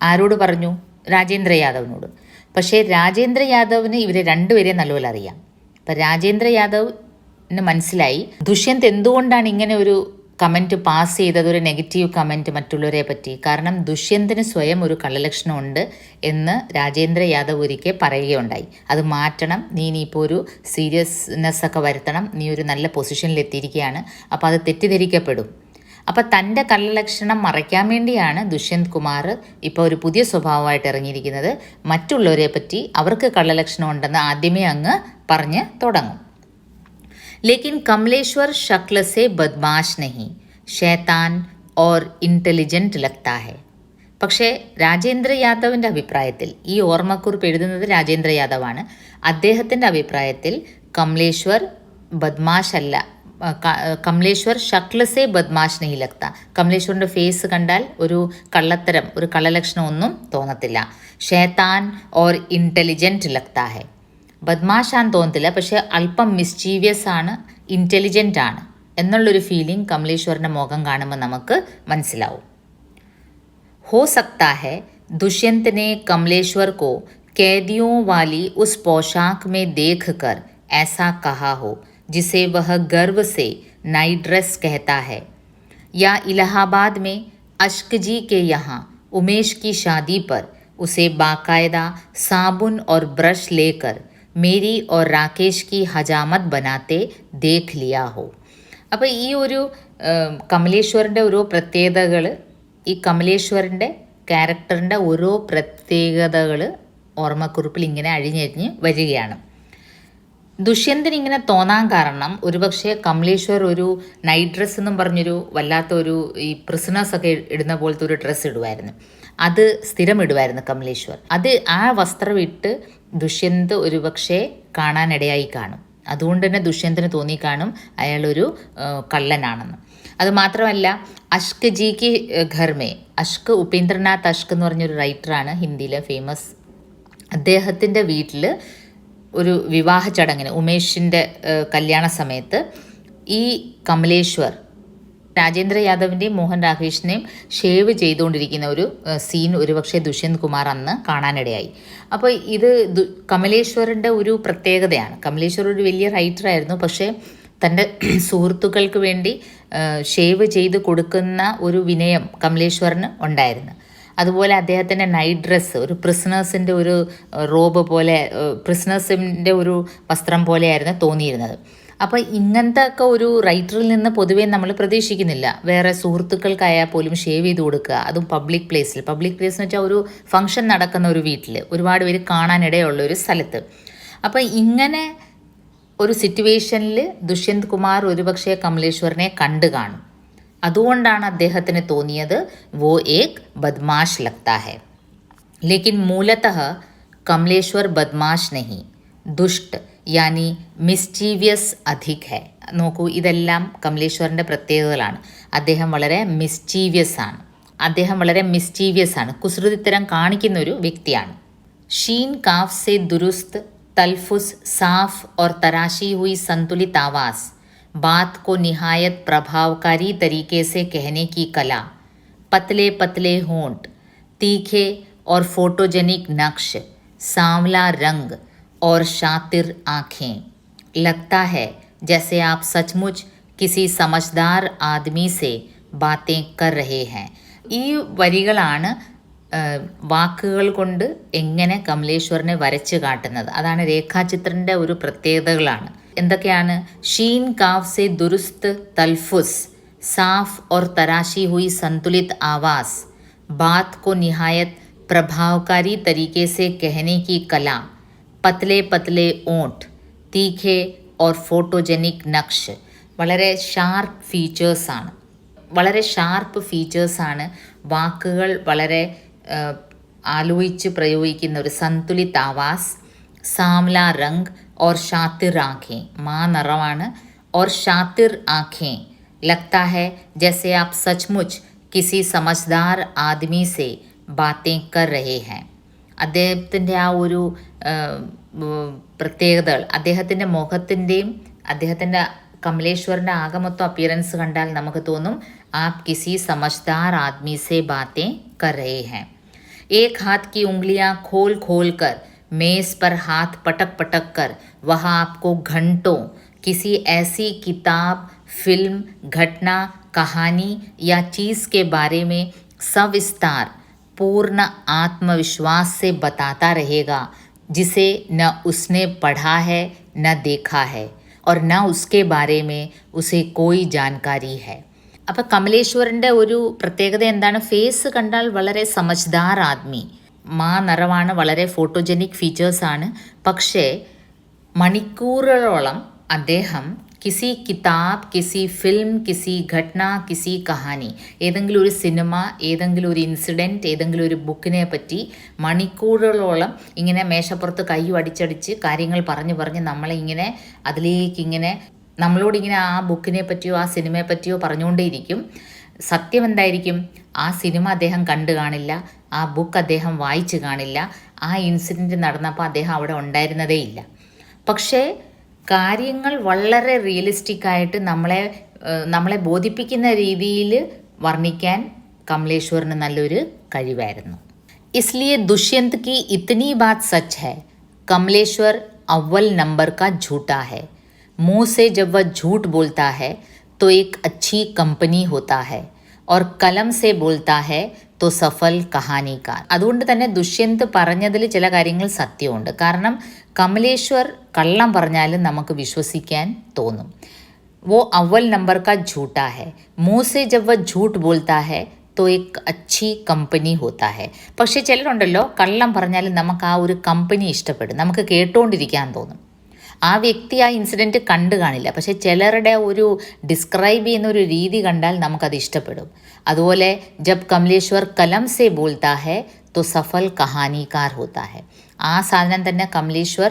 ആരോട് പറഞ്ഞു? രാജേന്ദ്ര യാദവിനോട്. പക്ഷേ രാജേന്ദ്ര യാദവിന് ഇവരെ രണ്ടുപേരെയും നല്ലപോലെ അറിയാം. അപ്പം രാജേന്ദ്ര യാദവിന് മനസ്സിലായി ദുഷ്യന്ത് എന്തുകൊണ്ടാണ് ഇങ്ങനെ ഒരു കമൻറ്റ് പാസ് ചെയ്തത്, ഒരു നെഗറ്റീവ് കമൻറ്റ് മറ്റുള്ളവരെ പറ്റി. കാരണം ദുഷ്യന്തിന് സ്വയം ഒരു കള്ളലക്ഷണമുണ്ട് എന്ന് രാജേന്ദ്ര യാദവ് ഒരിക്കൽ പറയുകയുണ്ടായി. അത് മാറ്റണം, നീ ഇനിയിപ്പോൾ ഒരു സീരിയസ്നെസ്സൊക്കെ വരുത്തണം, നീ ഒരു നല്ല പൊസിഷനിൽ എത്തിയിരിക്കുകയാണ്, അപ്പോൾ അത് തെറ്റിദ്ധരിക്കപ്പെടും. അപ്പോൾ തൻ്റെ കള്ളലക്ഷണം മറയ്ക്കാൻ വേണ്ടിയാണ് ദുഷ്യന്ത് കുമാർ ഇപ്പോൾ ഒരു പുതിയ സ്വഭാവമായിട്ട് ഇറങ്ങിയിരിക്കുന്നത്. മറ്റുള്ളവരെ പറ്റി അവർക്ക് കള്ളലക്ഷണം ഉണ്ടെന്ന് ആദ്യമേ അങ്ങ് പറഞ്ഞ് തുടങ്ങും. लेकिन कमलेश्वर शक्ल से बदमाश नहीं, शैतान और इंटेलिजेंट लगता है. പക്ഷേ രാജേന്ദ്ര യാദവിൻ്റെ അഭിപ്രായത്തിൽ, ഈ ഓർമ്മക്കുറിപ്പ് എഴുതുന്നത് രാജേന്ദ്ര യാദവാണ്, അദ്ദേഹത്തിൻ്റെ അഭിപ്രായത്തിൽ കമലേശ്വർ ബദ്മാഷ് അല്ല, കമലേശ്വർ ഷക്ലസേ ബദ്മാഷ് നെഹി ലഗ്ത. കമലേശ്വറിൻ്റെ ഫേസ് കണ്ടാൽ ഒരു കള്ളത്തരം, ഒരു കള്ളലക്ഷണം ഒന്നും തോന്നത്തില്ല. ഷേത്താൻ ഓർ ഇൻ്റലിജൻറ്റ് ലഗ്ത ഹെ. ബദ്മാഷാന്ന് തോന്നത്തില്ല, പക്ഷേ അല്പം മിസ്ചീവിയസ് ആണ്, ഇൻ്റലിജൻ്റ് ആണ് എന്നുള്ളൊരു ഫീലിംഗ് കമലേശ്വറിൻ്റെ മുഖം കാണുമ്പോൾ നമുക്ക് മനസ്സിലാവും. हो सकता है दुष्यंत ने कमलेश्वर को कैदियों वाली उस पोशाक में देखकर ऐसा कहा हो जिसे वह गर्व से नाइट ड्रेस कहता है, या इलाहाबाद में अश्क जी के यहाँ उमेश की शादी पर उसे बाकायदा साबुन और ब्रश लेकर मेरी और राकेश की हजामत बनाते देख लिया हो. അപ്പോൾ ഈ ഒരു കമലേശ്വറിൻ്റെ ഓരോ പ്രത്യേകതകൾ, ഈ കമലേശ്വറിൻ്റെ ക്യാരക്ടറിൻ്റെ ഓരോ പ്രത്യേകതകൾ ഓർമ്മക്കുറിപ്പിൽ ഇങ്ങനെ അഴിഞ്ഞഴിഞ്ഞ് വരികയാണ്. ദുഷ്യന്തിന് ഇങ്ങനെ തോന്നാൻ കാരണം ഒരുപക്ഷെ കമലേശ്വർ ഒരു നൈറ്റ് ഡ്രസ്സ് എന്നും പറഞ്ഞൊരു വല്ലാത്തൊരു ഈ പ്രിസണേഴ്സൊക്കെ ഇടുന്ന പോലത്തെ ഒരു ഡ്രസ്സ് ഇടുമായിരുന്നു. അത് സ്ഥിരം ഇടുമായിരുന്നു കമലേശ്വർ. അത് ആ വസ്ത്രം ഇട്ട് ദുഷ്യന്ത് ഒരുപക്ഷെ കാണാനിടയായി കാണും. അതുകൊണ്ട് തന്നെ ദുഷ്യന്തിന് തോന്നിക്കാണും അയാളൊരു കള്ളനാണെന്ന്. അത് മാത്രമല്ല, അഷ്ക് ജി കി ഘർമേ, അഷ്ക് ഉപേന്ദ്രനാഥ് അഷ്ക് എന്ന് പറഞ്ഞൊരു റൈറ്ററാണ്, ഹിന്ദിയിലെ ഫേമസ്. അദ്ദേഹത്തിൻ്റെ വീട്ടിൽ ഒരു വിവാഹ ചടങ്ങിന്, ഉമേഷിൻ്റെ കല്യാണ സമയത്ത് ഈ കമലേശ്വർ രാജേന്ദ്ര യാദവിൻ്റെയും മോഹൻ രാകേഷിനെയും ഷേവ് ചെയ്തുകൊണ്ടിരിക്കുന്ന ഒരു സീൻ ഒരുപക്ഷെ ദുഷ്യന്ത് കുമാർ അന്ന് കാണാനിടയായി. അപ്പോൾ ഇത് കമലേശ്വറിൻ്റെ ഒരു പ്രത്യേകതയാണ്. കമലേശ്വർ ഒരു വലിയ റൈറ്ററായിരുന്നു, പക്ഷേ തൻ്റെ സുഹൃത്തുക്കൾക്ക് വേണ്ടി ഷേവ് ചെയ്ത് കൊടുക്കുന്ന ഒരു വിനയം കമലേശ്വറിന് ഉണ്ടായിരുന്നു. അതുപോലെ അദ്ദേഹത്തിൻ്റെ നൈറ്റ് ഡ്രസ്സ് ഒരു പ്രിസണേഴ്സിൻ്റെ ഒരു റോബ് പോലെ, പ്രിസണേഴ്സിൻ്റെ ഒരു വസ്ത്രം പോലെയായിരുന്നു തോന്നിയിരുന്നത്. അപ്പോൾ ഇങ്ങനത്തെ ഒക്കെ ഒരു റൈറ്ററിൽ നിന്ന് പൊതുവേ നമ്മൾ പ്രതീക്ഷിക്കുന്നില്ല. വേറെ സുഹൃത്തുക്കൾക്കായാൽ പോലും ഷേവ് ചെയ്ത് കൊടുക്കുക, അതും പബ്ലിക് പ്ലേസിൽ. പബ്ലിക് പ്ലേസ് എന്ന് വെച്ചാൽ ഒരു ഫംഗ്ഷൻ നടക്കുന്ന ഒരു വീട്ടിൽ, ഒരുപാട് പേര് കാണാനിടയുള്ള ഒരു സ്ഥലത്ത്. അപ്പോൾ ഇങ്ങനെ ഒരു സിറ്റുവേഷനിൽ ദുഷ്യന്ത് കുമാർ ഒരുപക്ഷെ കമലേശ്വറിനെ കണ്ടു കാണും. അതുകൊണ്ടാണ് അദ്ദേഹത്തിന് തോന്നിയത് വോ ഏക് ബദ്മാഷ് ലഗ്താ ഹൈ. ലേക്കിൻ മൂലതഃ കമലേശ്വർ ബദ്മാഷ് നഹി, ദുഷ്ട് യാനി മിസ്ചീവിയസ് അധിക് ഹൈ. നോക്കൂ, ഇതെല്ലാം കമലേശ്വറിൻ്റെ പ്രത്യേകതകളാണ്. അദ്ദേഹം വളരെ മിസ്ചീവിയസ് ആണ്, കുസൃതിത്തരം കാണിക്കുന്ന ഒരു വ്യക്തിയാണ്. ഷീൻ കാഫ് സെ ദുരുസ്ത് तलफुस साफ और तराशी हुई संतुलित आवाज़, बात को निहायत प्रभावकारी तरीके से कहने की कला, पतले पतले होंठ, तीखे और फोटोजेनिक नक्श, सांवला रंग और शातिर आँखें, लगता है जैसे आप सचमुच किसी समझदार आदमी से बातें कर रहे हैं. ഈ വരികളാണ് വാക്കുകൾ കൊണ്ട് എങ്ങനെ കമലേശ്വറിനെ വരച്ച് കാട്ടുന്നത്. അതാണ് രേഖാചിത്രൻ്റെ ഒരു പ്രത്യേകതകളാണ്. എന്തൊക്കെയാണ്? ഷീൻ കാഫ് സെ ദുരുസ്ത് തൽഫുസ്, സാഫ് और तराशी हुई संतुलित आवाज़, बात को निहायत प्रभावकारी तरीके से कहने की कला, पतले पतले ओंठ, तीखे और फोटोजेनिक नक्श. വളരെ ഷാർപ്പ് ഫീച്ചേഴ്സാണ്. വാക്കുകൾ വളരെ ആലോചിച്ച് പ്രയോഗിക്കുന്ന ഒരു സന്തുലിത് ആവാസ്, സാംല രംഗ് और शातिर आँखें, മാ നിറമാണ്, और शातिर आँखें, लगता है जैसे आप सचमुच किसी समझदार आदमी से बातें कर रहे हैं. അദ്ദേഹത്തിൻ്റെ ആ ഒരു പ്രത്യേകതകൾ, അദ്ദേഹത്തിൻ്റെ മുഖത്തിൻ്റെയും അദ്ദേഹത്തിൻ്റെ കമലേശ്വറിൻ്റെ ആകമൊത്തം അപ്പിയറൻസ് കണ്ടാൽ നമുക്ക് തോന്നും आप किसी समझदार आदमी से बातें कर रहे हैं. एक हाथ की उंगलियां खोल खोल कर मेज़ पर हाथ पटक पटक कर वह आपको घंटों किसी ऐसी किताब, फिल्म, घटना, कहानी या चीज़ के बारे में सविस्तार पूर्ण आत्मविश्वास से बताता रहेगा जिसे न उसने पढ़ा है न देखा है और न उसके बारे में उसे कोई जानकारी है. അപ്പോൾ കമലേശ്വറിൻ്റെ ഒരു പ്രത്യേകത എന്താണ്? ഫേസ് കണ്ടാൽ വളരെ സമജ്ദാർ ആദ്മി, മാ നിറവാണ്, വളരെ ഫോട്ടോജനിക് ഫീച്ചേഴ്സാണ്. പക്ഷേ മണിക്കൂറുകളോളം അദ്ദേഹം കിസി കിതാബ്, കിസി ഫിലിം, കിസി ഘടന, കിസി കഹാനി, ഏതെങ്കിലും ഒരു സിനിമ, ഏതെങ്കിലും ഒരു ഇൻസിഡൻറ്റ്, ഏതെങ്കിലും ഒരു ബുക്കിനെ പറ്റി മണിക്കൂറുകളോളം ഇങ്ങനെ മേശപ്പുറത്ത് കൈ അടിച്ചടിച്ച് കാര്യങ്ങൾ പറഞ്ഞ് നമ്മളെ ഇങ്ങനെ അതിലേക്കിങ്ങനെ നമ്മളോടിങ്ങനെ ആ ബുക്കിനെ പറ്റിയോ ആ സിനിമയെ പറ്റിയോ പറഞ്ഞുകൊണ്ടേയിരിക്കും. സത്യം എന്തായിരിക്കും? ആ സിനിമ അദ്ദേഹം കണ്ടു കാണില്ല, ആ ബുക്ക് അദ്ദേഹം വായിച്ചു കാണില്ല, ആ ഇൻസിഡൻറ്റ് നടന്നപ്പോൾ അദ്ദേഹം അവിടെ ഉണ്ടായിരുന്നതേ ഇല്ല. പക്ഷേ കാര്യങ്ങൾ വളരെ റിയലിസ്റ്റിക്കായിട്ട് നമ്മളെ ബോധിപ്പിക്കുന്ന രീതിയിൽ വർണ്ണിക്കാൻ കമലേശ്വറിന് നല്ലൊരു കഴിവായിരുന്നു. इसलिए दुष्यंत की इतनी बात सच है, कमलेश्वर अव्वल नंबर का झूठा है. मुंह से जब वह झूठ बोलता है तो एक अच्छी कंपनी होता है और कलम से बोलता है तो सफल कहानीकार. അതുകൊണ്ട് തന്നെ ദുഷ്യന്ത് പറഞ്ഞതിൽ ചില കാര്യങ്ങൾ സത്യമുണ്ട്. കാരണം കമലേശ്വർ കള്ളം പറഞ്ഞാലും നമുക്ക് വിശ്വസിക്കാൻ തോന്നും. वो अव्वल नंबर का झूठा है, मुंह से जब वह झूठ बोलता है तो एक अच्छी कंपनी होता है. പക്ഷേ ചിലരുണ്ടല്ലോ, കള്ളം പറഞ്ഞാലും നമുക്ക് ആ ഒരു കമ്പനി ഇഷ്ടപ്പെടും, നമുക്ക് കേട്ടുകൊണ്ടിരിക്കാൻ തോന്നും. ആ വ്യക്തി ആ ഇൻസിഡൻറ്റ് കണ്ടു കാണില്ല, പക്ഷേ ചിലരുടെ ഒരു ഡിസ്ക്രൈബ് ചെയ്യുന്ന ഒരു രീതി കണ്ടാൽ നമുക്കത് ഇഷ്ടപ്പെടും. അതുപോലെ ജബ് കമലേശ്വർ കലം സെ ബോൾത്താ ഹെ തോ സഫൽ കഹാനിക്കാർ ഹോത്താ ഹെ. ആ സാധനം തന്നെ കമലേശ്വർ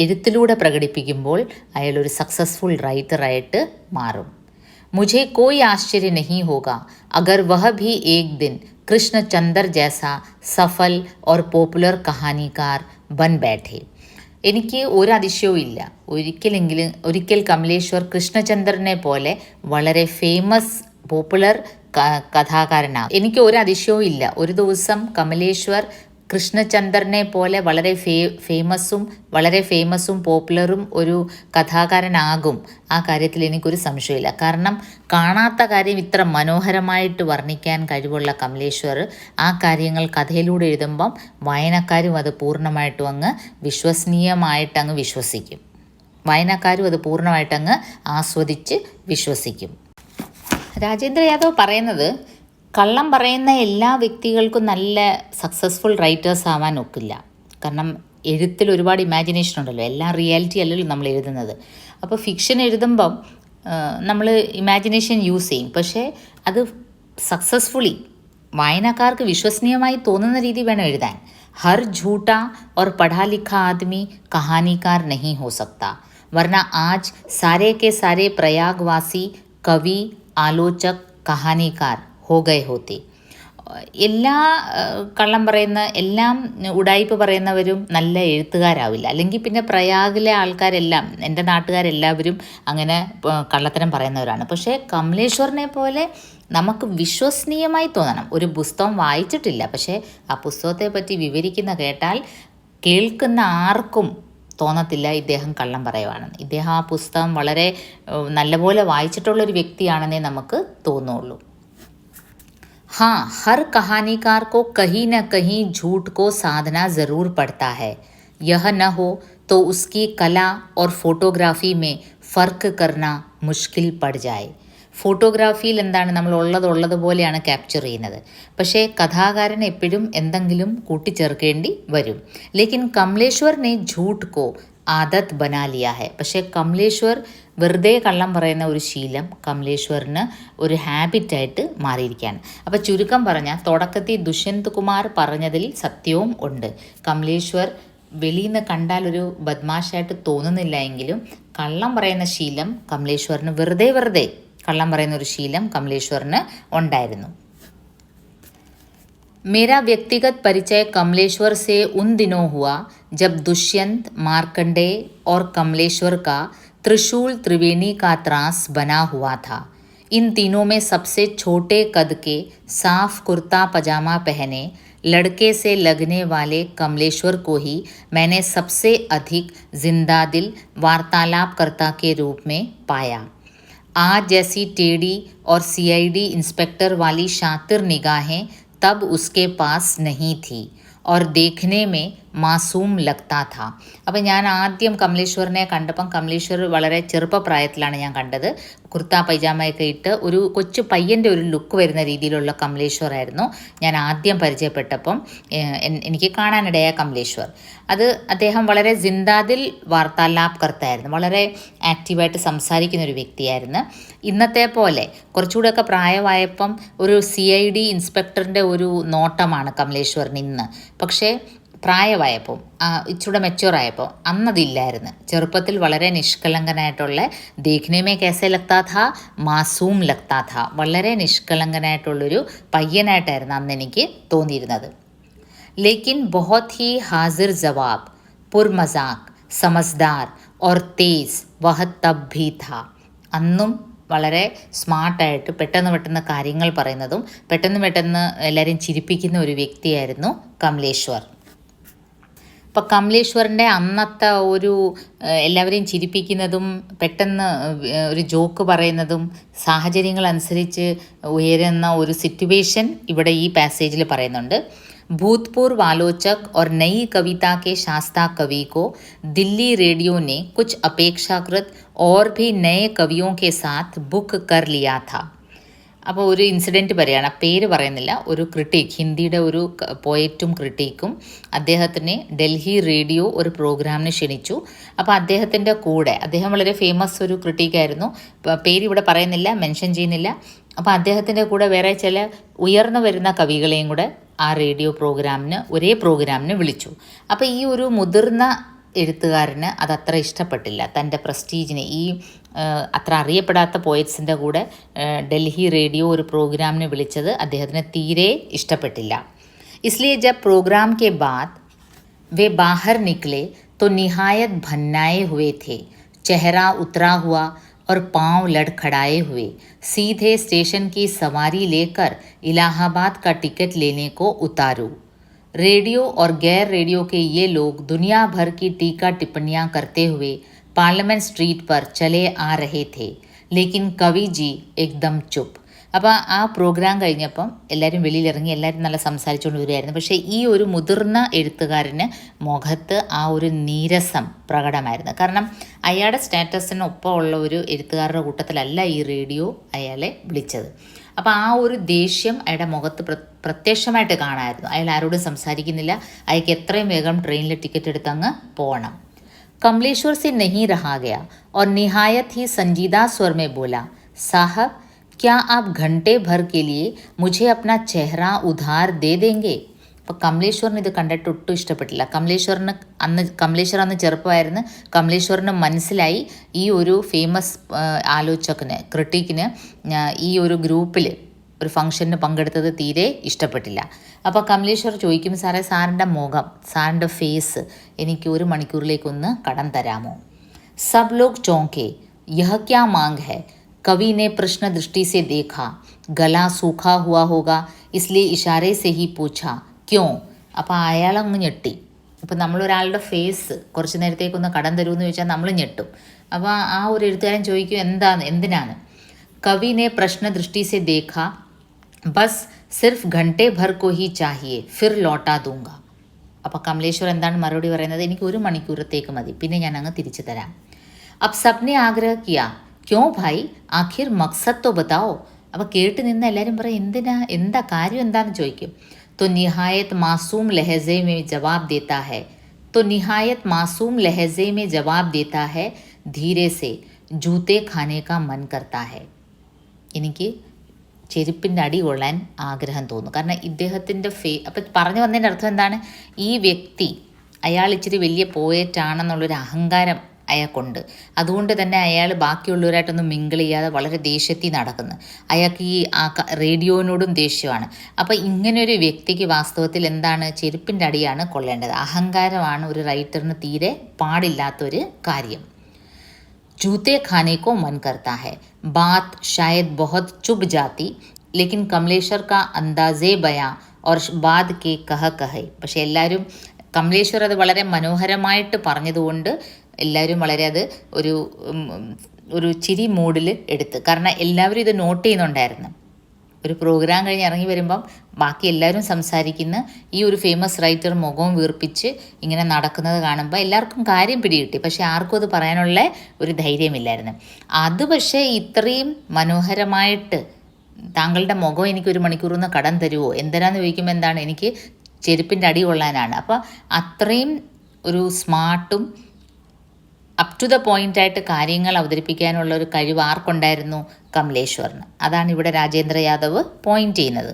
എഴുത്തിലൂടെ പ്രകടിപ്പിക്കുമ്പോൾ അയാൾ ഒരു സക്സസ്ഫുൾ റൈറ്ററായിട്ട് മാറും. मुझे कोई आश्चर्य नहीं होगा अगर वह भी एक दिन कृष्णचंद्र जैसा सफल और पॉपुलർ कहानीकार बन बैठे. എനിക്ക് ഒരു അതിശയവും ഇല്ല, ഒരിക്കൽ കമലേശ്വർ കൃഷ്ണചന്ദ്രനെ പോലെ വളരെ ഫേമസ് പോപ്പുലർ കഥാകാരനാകും. എനിക്ക് ഒരു അതിശയവും ഇല്ല, ഒരു ദിവസം കമലേശ്വർ കൃഷ്ണചന്ദ്രനെ പോലെ വളരെ ഫേമസും പോപ്പുലറും ഒരു കഥാകാരനാകും. ആ കാര്യത്തിൽ എനിക്കൊരു സംശയമില്ല. കാരണം കാണാത്ത കാര്യം ഇത്ര മനോഹരമായിട്ട് വർണ്ണിക്കാൻ കഴിവുള്ള കമലേശ്വർ ആ കാര്യങ്ങൾ കഥയിലൂടെ എഴുതുമ്പം വായനക്കാരും അത് പൂർണ്ണമായിട്ടും അങ്ങ് വിശ്വസനീയമായിട്ട് അങ്ങ് വിശ്വസിക്കും. വായനക്കാരും അത് പൂർണ്ണമായിട്ടങ്ങ് ആസ്വദിച്ച് വിശ്വസിക്കും. രാജേന്ദ്ര യാദവ് പറയുന്നത് കള്ളം പറയുന്ന എല്ലാ വ്യക്തികൾക്കും നല്ല സക്സസ്ഫുൾ റൈറ്റേഴ്സ് ആവാൻ ഒക്കില്ല. കാരണം എഴുത്തിൽ ഒരുപാട് ഇമാജിനേഷൻ ഉണ്ടല്ലോ, എല്ലാം റിയാലിറ്റി അല്ലല്ലോ നമ്മൾ എഴുതുന്നത്. അപ്പോൾ ഫിക്ഷൻ എഴുതുമ്പം നമ്മൾ ഇമാജിനേഷൻ യൂസ് ചെയ്യും, പക്ഷേ അത് സക്സസ്ഫുള്ളി വായനക്കാർക്ക് വിശ്വസനീയമായി തോന്നുന്ന രീതി വേണം എഴുതാൻ. ഹർ झूठा और पढ़ा लिखा आदमी कहानीकार नहीं हो सकता, वरना आज सारे के सारे प्रयागवासी कवि आलोचक कहानीकार हो गए होते. എല്ലാ കള്ളം പറയുന്ന എല്ലാം ഉടായിപ്പ് പറയുന്നവരും നല്ല എഴുത്തുകാരാവില്ല. അല്ലെങ്കിൽ പിന്നെ പ്രയാഗിലെ ആൾക്കാരെല്ലാം, എൻ്റെ നാട്ടുകാരെല്ലാവരും അങ്ങനെ കള്ളത്തരം പറയുന്നവരാണ്. പക്ഷേ കമലേശ്വറിനെ പോലെ നമുക്ക് വിശ്വസനീയമായി തോന്നണം. ഒരു പുസ്തകം വായിച്ചിട്ടില്ല, പക്ഷേ ആ പുസ്തകത്തെ പറ്റി വിവരിക്കുന്ന കേട്ടാൽ കേൾക്കുന്ന ആർക്കും തോന്നത്തില്ല ഇദ്ദേഹം കള്ളം പറയുവാണെന്ന്. ഇദ്ദേഹം ആ പുസ്തകം വളരെ നല്ലപോലെ വായിച്ചിട്ടുള്ളൊരു വ്യക്തിയാണെന്നേ നമുക്ക് തോന്നുള്ളൂ. हाँ, हर कहानीकार को कहीं न कहीं झूठ को साधना ज़रूर पड़ता है. यह न हो तो उसकी कला और फोटोग्राफी में फ़र्क करना मुश्किल पड़ जाए. ഫോട്ടോഗ്രാഫിയിൽ എന്താണ്, നമ്മൾ ഉള്ളതുപോലെയാണ് ക്യാപ്ചർ ചെയ്യുന്നത്. പക്ഷേ കഥാകാരൻ എപ്പോഴും എന്തെങ്കിലും കൂട്ടിച്ചേർക്കേണ്ടി വരും. ലേക്കിൻ കമലേശ്വർ നെ झूठ को ആദത്ത് ബനാ ലിയാ ഹെ. പക്ഷേ കമലേശ്വർ വെറുതെ കള്ളം പറയുന്ന ഒരു ശീലം കമലേശ്വറിന് ഒരു ഹാബിറ്റായിട്ട് മാറിയിരിക്കുകയാണ്. അപ്പോൾ ചുരുക്കം പറഞ്ഞാൽ തുടക്കത്തിൽ ദുഷ്യന്ത് കുമാർ പറഞ്ഞതിൽ സത്യവും ഉണ്ട്. കമലേശ്വർ വെളിയിൽ നിന്ന് കണ്ടാൽ ഒരു ബദ്മാഷായിട്ട് തോന്നുന്നില്ല എങ്കിലും കള്ളം പറയുന്ന ശീലം കമലേശ്വറിന് വെറുതെ കള്ളം പറയുന്ന ഒരു ശീലം കമലേശ്വറിന് ഉണ്ടായിരുന്നു. मेरा व्यक्तिगत परिचय कमलेश्वर से उन दिनों हुआ जब दुष्यंत, मार्कंडेय और कमलेश्वर का त्रिशूल त्रिवेणी का त्रास बना हुआ था. इन तीनों में सबसे छोटे कद के साफ कुर्ता पजामा पहने लड़के से लगने वाले कमलेश्वर को ही मैंने सबसे अधिक जिंदादिल वार्तालापकर्ता के रूप में पाया. आज जैसी टेढ़ी और सीआईडी इंस्पेक्टर वाली शातिर निगाहें तब उसके पास नहीं थी और देखने में മാസൂം ലഗ്താ ഥാ. അപ്പം ഞാൻ ആദ്യം കമലേശ്വറിനെ കണ്ടപ്പം കമലേശ്വർ വളരെ ചെറുപ്പപ്രായത്തിലാണ് ഞാൻ കണ്ടത്. കുർത്ത പൈജാമയൊക്കെ ഇട്ട് ഒരു കൊച്ചു പയ്യൻ്റെ ഒരു ലുക്ക് വരുന്ന രീതിയിലുള്ള കമലേശ്വർ ആയിരുന്നു ഞാൻ ആദ്യം പരിചയപ്പെട്ടപ്പം എനിക്ക് കാണാനിടയായ കമലേശ്വർ. അദ്ദേഹം വളരെ ജിന്ദാദിൽ വാർത്താലാപ്കർത്തായിരുന്നു, വളരെ ആക്റ്റീവായിട്ട് സംസാരിക്കുന്ന ഒരു വ്യക്തിയായിരുന്നു. ഇന്നത്തെ പോലെ കുറച്ചുകൂടെയൊക്കെ പ്രായമായപ്പം ഒരു CID ഇൻസ്പെക്ടറിൻ്റെ ഒരു നോട്ടമാണ് കമലേശ്വറിന് ഇന്ന്. പക്ഷേ പ്രായമായപ്പോൾ ഇച്ചിരി മെച്യൂറായപ്പോൾ അന്നതില്ലായിരുന്നു. ചെറുപ്പത്തിൽ വളരെ നിഷ്കളങ്കനായിട്ടുള്ള ദേഖ്നേമേ കേസെ ലഗ്താ ഥാ മാസൂം ലഗ്താ ഥാ, വളരെ നിഷ്കളങ്കനായിട്ടുള്ളൊരു പയ്യനായിട്ടായിരുന്നു അന്ന് എനിക്ക് തോന്നിയിരുന്നത്. ലേക്കിൻ ബഹുത് he Hasir Jawab, pour മസാഖ്, സമസ്ദാർ or തേസ് വഹ തബ് ഭി ഥാ. അന്നും വളരെ സ്മാർട്ടായിട്ട് പെട്ടെന്ന് കാര്യങ്ങൾ പറയുന്നതും പെട്ടെന്ന് എല്ലാവരെയും ചിരിപ്പിക്കുന്ന ഒരു വ്യക്തിയായിരുന്നു കമലേശ്വർ. അപ്പോൾ കമലേശ്വറിൻ്റെ അന്നത്തെ ഒരു എല്ലാവരെയും ചിരിപ്പിക്കുന്നതും പെട്ടെന്ന് ഒരു ജോക്ക് പറയുന്നതും സാഹചര്യങ്ങളനുസരിച്ച് ഉയരുന്ന ഒരു സിറ്റുവേഷൻ ഇവിടെ ഈ പാസേജിൽ പറയുന്നുണ്ട്. भूतपूर्व आलोचक और नई कविता के शास्ता कवि को दिल्ली रेडियो ने कुछ अपेक्षाकृत और भी नए कवियों के साथ बुक कर लिया था. അപ്പോൾ ഒരു ഇൻസിഡൻറ്റ് പറയുകയാണ്, പേര് പറയുന്നില്ല. ഒരു ക്രിട്ടിക്, ഹിന്ദിയുടെ ഒരു പോയറ്റും ക്രിട്ടിക്കും അദ്ദേഹത്തിന് ഡൽഹി റേഡിയോ ഒരു പ്രോഗ്രാമിന് ക്ഷണിച്ചു. അപ്പോൾ അദ്ദേഹത്തിൻ്റെ കൂടെ, അദ്ദേഹം വളരെ ഫേമസ് ഒരു ക്രിട്ടിക്കായിരുന്നു, പേര് ഇവിടെ പറയുന്നില്ല, മെൻഷൻ ചെയ്യുന്നില്ല. അപ്പോൾ അദ്ദേഹത്തിൻ്റെ കൂടെ വേറെ ചില ഉയർന്നു വരുന്ന കവികളെയും കൂടെ ആ റേഡിയോ പ്രോഗ്രാമിന്, ഒരേ പ്രോഗ്രാമിന് വിളിച്ചു. അപ്പോൾ ഈ ഒരു മുതിർന്ന എഴുത്തുകാരന് അതത്ര ഇഷ്ടപ്പെട്ടില്ല. തൻ്റെ പ്രസ്റ്റീജിനെ, ഈ അത്ര അറിയപ്പെടാത്ത പോയറ്റ്സിൻ്റെ കൂടെ ഡൽഹി റേഡിയോ ഒരു പ്രോഗ്രാമിന് വിളിച്ചത് അദ്ദേഹത്തിന് തീരെ ഇഷ്ടപ്പെട്ടില്ല. इसलिए जब प्रोग्राम के बाद वे बाहर निकले तो निहायत भन्नाए हुए थे. चेहरा उतरा हुआ और पांव लड़खड़ाए हुए सीधे स्टेशन की सवारी लेकर इलाहाबाद का टिकट लेने को उतारू. रेडियो और गैर रेडियो के ये लोग दुनिया भर की टीका टिप्पणियाँ करते हुए पार्लियामेंट स्ट्रीट पर चले आ रहे थे, लेकिन कवि जी एकदम चुप. അപ്പോൾ ആ പ്രോഗ്രാം കഴിഞ്ഞപ്പം എല്ലാവരും വെളിയിലിറങ്ങി, എല്ലാവരും നല്ല സംസാരിച്ചുകൊണ്ട് വരികയായിരുന്നു. പക്ഷേ ഈ ഒരു മുതിർന്ന എഴുത്തുകാരന് മുഖത്ത് ആ ഒരു നീരസം പ്രകടമായിരുന്നു. കാരണം അയാളുടെ സ്റ്റാറ്റസിനൊപ്പം ഉള്ള ഒരു എഴുത്തുകാരുടെ കൂട്ടത്തിലല്ല ഈ റേഡിയോ അയാളെ വിളിച്ചത്. അപ്പോൾ ആ ഒരു ദേഷ്യം അയാളുടെ മുഖത്ത് പ്രത്യക്ഷമായിട്ട് കാണാമായിരുന്നു. അയാൾ ആരോടും സംസാരിക്കുന്നില്ല. അയാൾക്ക് എത്രയും വേഗം ട്രെയിനിൽ ടിക്കറ്റ് എടുത്ത് അങ്ങ് പോകണം. कमलेश्वर से नहीं रहा गया और निहायत ही संजीदा स्वर में बोला, साहब क्या आप घंटे भर के लिए मुझे अपना चेहरा उधार दे देंगे? അപ്പോൾ കമലേശ്വറിന് ഇത് കണ്ടിട്ട് ഒട്ടും ഇഷ്ടപ്പെട്ടില്ല. കമലേശ്വർ അന്ന് ചെറുപ്പമായിരുന്നു. കമലേശ്വറിന് മനസ്സിലായി ഈ ഒരു ഫേമസ് ആലോചകന്, ക്രിട്ടിക്കിന് ഈ ഒരു ഗ്രൂപ്പിൽ ഒരു ഫംഗ്ഷന് പങ്കെടുത്തത് തീരെ ഇഷ്ടപ്പെട്ടില്ല. അപ്പോൾ കമലേശ്വർ ചോദിക്കും, സാറേ സാറിൻ്റെ മുഖം, സാറിൻ്റെ ഫേസ് എനിക്ക് 1 മണിക്കൂറിലേക്കൊന്ന് കടം തരാമോ? സബ് ലോഗ് ചോങ്കെ, യഹ ക്യാ മാംഗ് ഹൈ? कवि ने प्रश्न दृष्टि से देखा, गला सूखा हुआ होगा इसलिए इशारे से ही पूछा, क्यों? അപ്പോൾ അയാളങ്ങ് ഞെട്ടി. അപ്പോൾ നമ്മളൊരാളുടെ ഫേസ് കുറച്ച് നേരത്തേക്കൊന്ന് കടം തരുമെന്ന് ചോദിച്ചാൽ നമ്മൾ ഞെട്ടും. അപ്പോൾ ആ ഒരു എഴുത്തുകാരൻ ചോദിക്കും, എന്തിനാണ്? कवि ने प्रश्न दृष्टि से देखा, बस सिर्फ घंटे भर को ही चाहिए, फिर लौटा दूंगा. അപ്പോൾ കമലേശ്വർ എന്താണ് മറുപടി പറയുന്നത്? എനിക്ക് 1 മണിക്കൂറത്തേക്ക് മതി, പിന്നെ ഞാൻ അങ്ങ് തിരിച്ചു തരാം. अब सबने आग्रह किया, क्यों भाई, आखिर मकसद तो बताओ. അപ്പോൾ കേട്ട് നിന്ന് എല്ലാവരും പറയും, എന്താ കാര്യം എന്താണെന്ന് ചോദിക്കും. तो निहायत मासूम लहजे में जवाब देता है, धीरे से जूते खाने का मन करता है. എനിക്ക് ചെരുപ്പിൻ്റെ അടി കൊള്ളാൻ ആഗ്രഹം തോന്നുന്നു. കാരണം ഇദ്ദേഹത്തിൻ്റെ അപ്പം പറഞ്ഞു വന്നതിൻ്റെ അർത്ഥം എന്താണ്? ഈ വ്യക്തി അയാൾ ഇച്ചിരി വലിയ പോയറ്റാണെന്നുള്ളൊരു അഹങ്കാരം അയാൾക്കുണ്ട്. അതുകൊണ്ട് തന്നെ അയാൾ ബാക്കിയുള്ളവരായിട്ടൊന്നും മിങ്കിൾ ചെയ്യാതെ വളരെ ദേഷ്യത്തിൽ നടക്കുന്നു. അയാൾക്ക് ഈ റേഡിയോനോടും ദേഷ്യമാണ്. അപ്പോൾ ഇങ്ങനെയൊരു വ്യക്തിക്ക് വാസ്തവത്തിൽ എന്താണ്? ചെരുപ്പിൻ്റെ അടിയാണ് കൊള്ളേണ്ടത്. അഹങ്കാരമാണ് ഒരു റൈറ്ററിന് തീരെ പാടില്ലാത്തൊരു കാര്യം. जूते खाने को मन करता है, बात शायद बहुत चुभ जाती, लेकिन कमलेश्वर का अंदाज़े बयां और बाद के कहे. പക്ഷേ എല്ലാവരും കമലേശ്വർ അത് വളരെ മനോഹരമായിട്ട് പറഞ്ഞതുകൊണ്ട് എല്ലാവരും വളരെ അത് ഒരു ചിരി മൂഡിൽ എടുത്ത്. കാരണം എല്ലാവരും ഇത് നോട്ട് ചെയ്യുന്നുണ്ടായിരുന്നു. ഒരു പ്രോഗ്രാം കഴിഞ്ഞ് ഇറങ്ങി വരുമ്പം ബാക്കി എല്ലാവരും സംസാരിക്കുന്ന ഈ ഒരു ഫേമസ് റൈറ്റർ മുഖവും വീർപ്പിച്ച് ഇങ്ങനെ നടക്കുന്നത് കാണുമ്പോൾ എല്ലാവർക്കും കാര്യം പിടികിട്ടി. പക്ഷേ ആർക്കും അത് പറയാനുള്ള ഒരു ധൈര്യമില്ലായിരുന്നു. അത് പക്ഷേ ഇത്രയും മനോഹരമായിട്ട്, താങ്കളുടെ മുഖം എനിക്ക് 1 മണിക്കൂറിന്ന് കടം തരുമോ, എന്തിനാന്ന് ചോദിക്കുമ്പോൾ എന്താണ്? എനിക്ക് ചെരുപ്പിൻ്റെ അടി കൊള്ളാനാണ്. അപ്പോൾ അത്രയും ഒരു സ്മാർട്ടും അപ് ടു ദ പോയിൻ്റായിട്ട് കാര്യങ്ങൾ അവതരിപ്പിക്കാനുള്ള ഒരു കഴിവ് ആർക്കുണ്ടായിരുന്നു? കമലേശ്വറിന്. അതാണ് ഇവിടെ രാജേന്ദ്ര യാദവ് പോയിൻ്റ് ചെയ്യുന്നത്.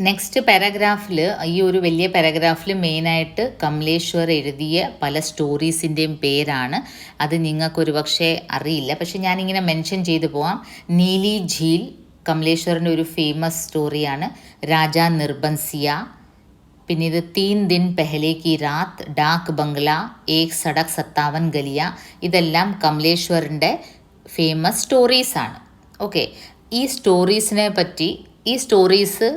നെക്സ്റ്റ് പാരഗ്രാഫിൽ, ഈ ഒരു വലിയ പാരഗ്രാഫിൽ മെയിനായിട്ട് കമലേശ്വർ എഴുതിയ പല സ്റ്റോറീസിൻ്റെയും പേരാണ്. അത് നിങ്ങൾക്കൊരു പക്ഷേ അറിയില്ല, പക്ഷെ ഞാനിങ്ങനെ മെൻഷൻ ചെയ്തു പോവാം. നീലി ഝീൽ കമലേശ്വറിൻ്റെ ഒരു ഫേമസ് സ്റ്റോറിയാണ്. രാജാ നിർബൻസിയ, പിന്നെ ഇത് 3 दिन पहले की रात, डाक बंगला, एक सड़क 57 गलियाँ, ഇതെല്ലാം കമലേശ്വറിൻ്റെ ഫേമസ് സ്റ്റോറീസാണ്. ഓക്കെ, ഈ സ്റ്റോറീസിനെ പറ്റി, ഈ സ്റ്റോറീസ്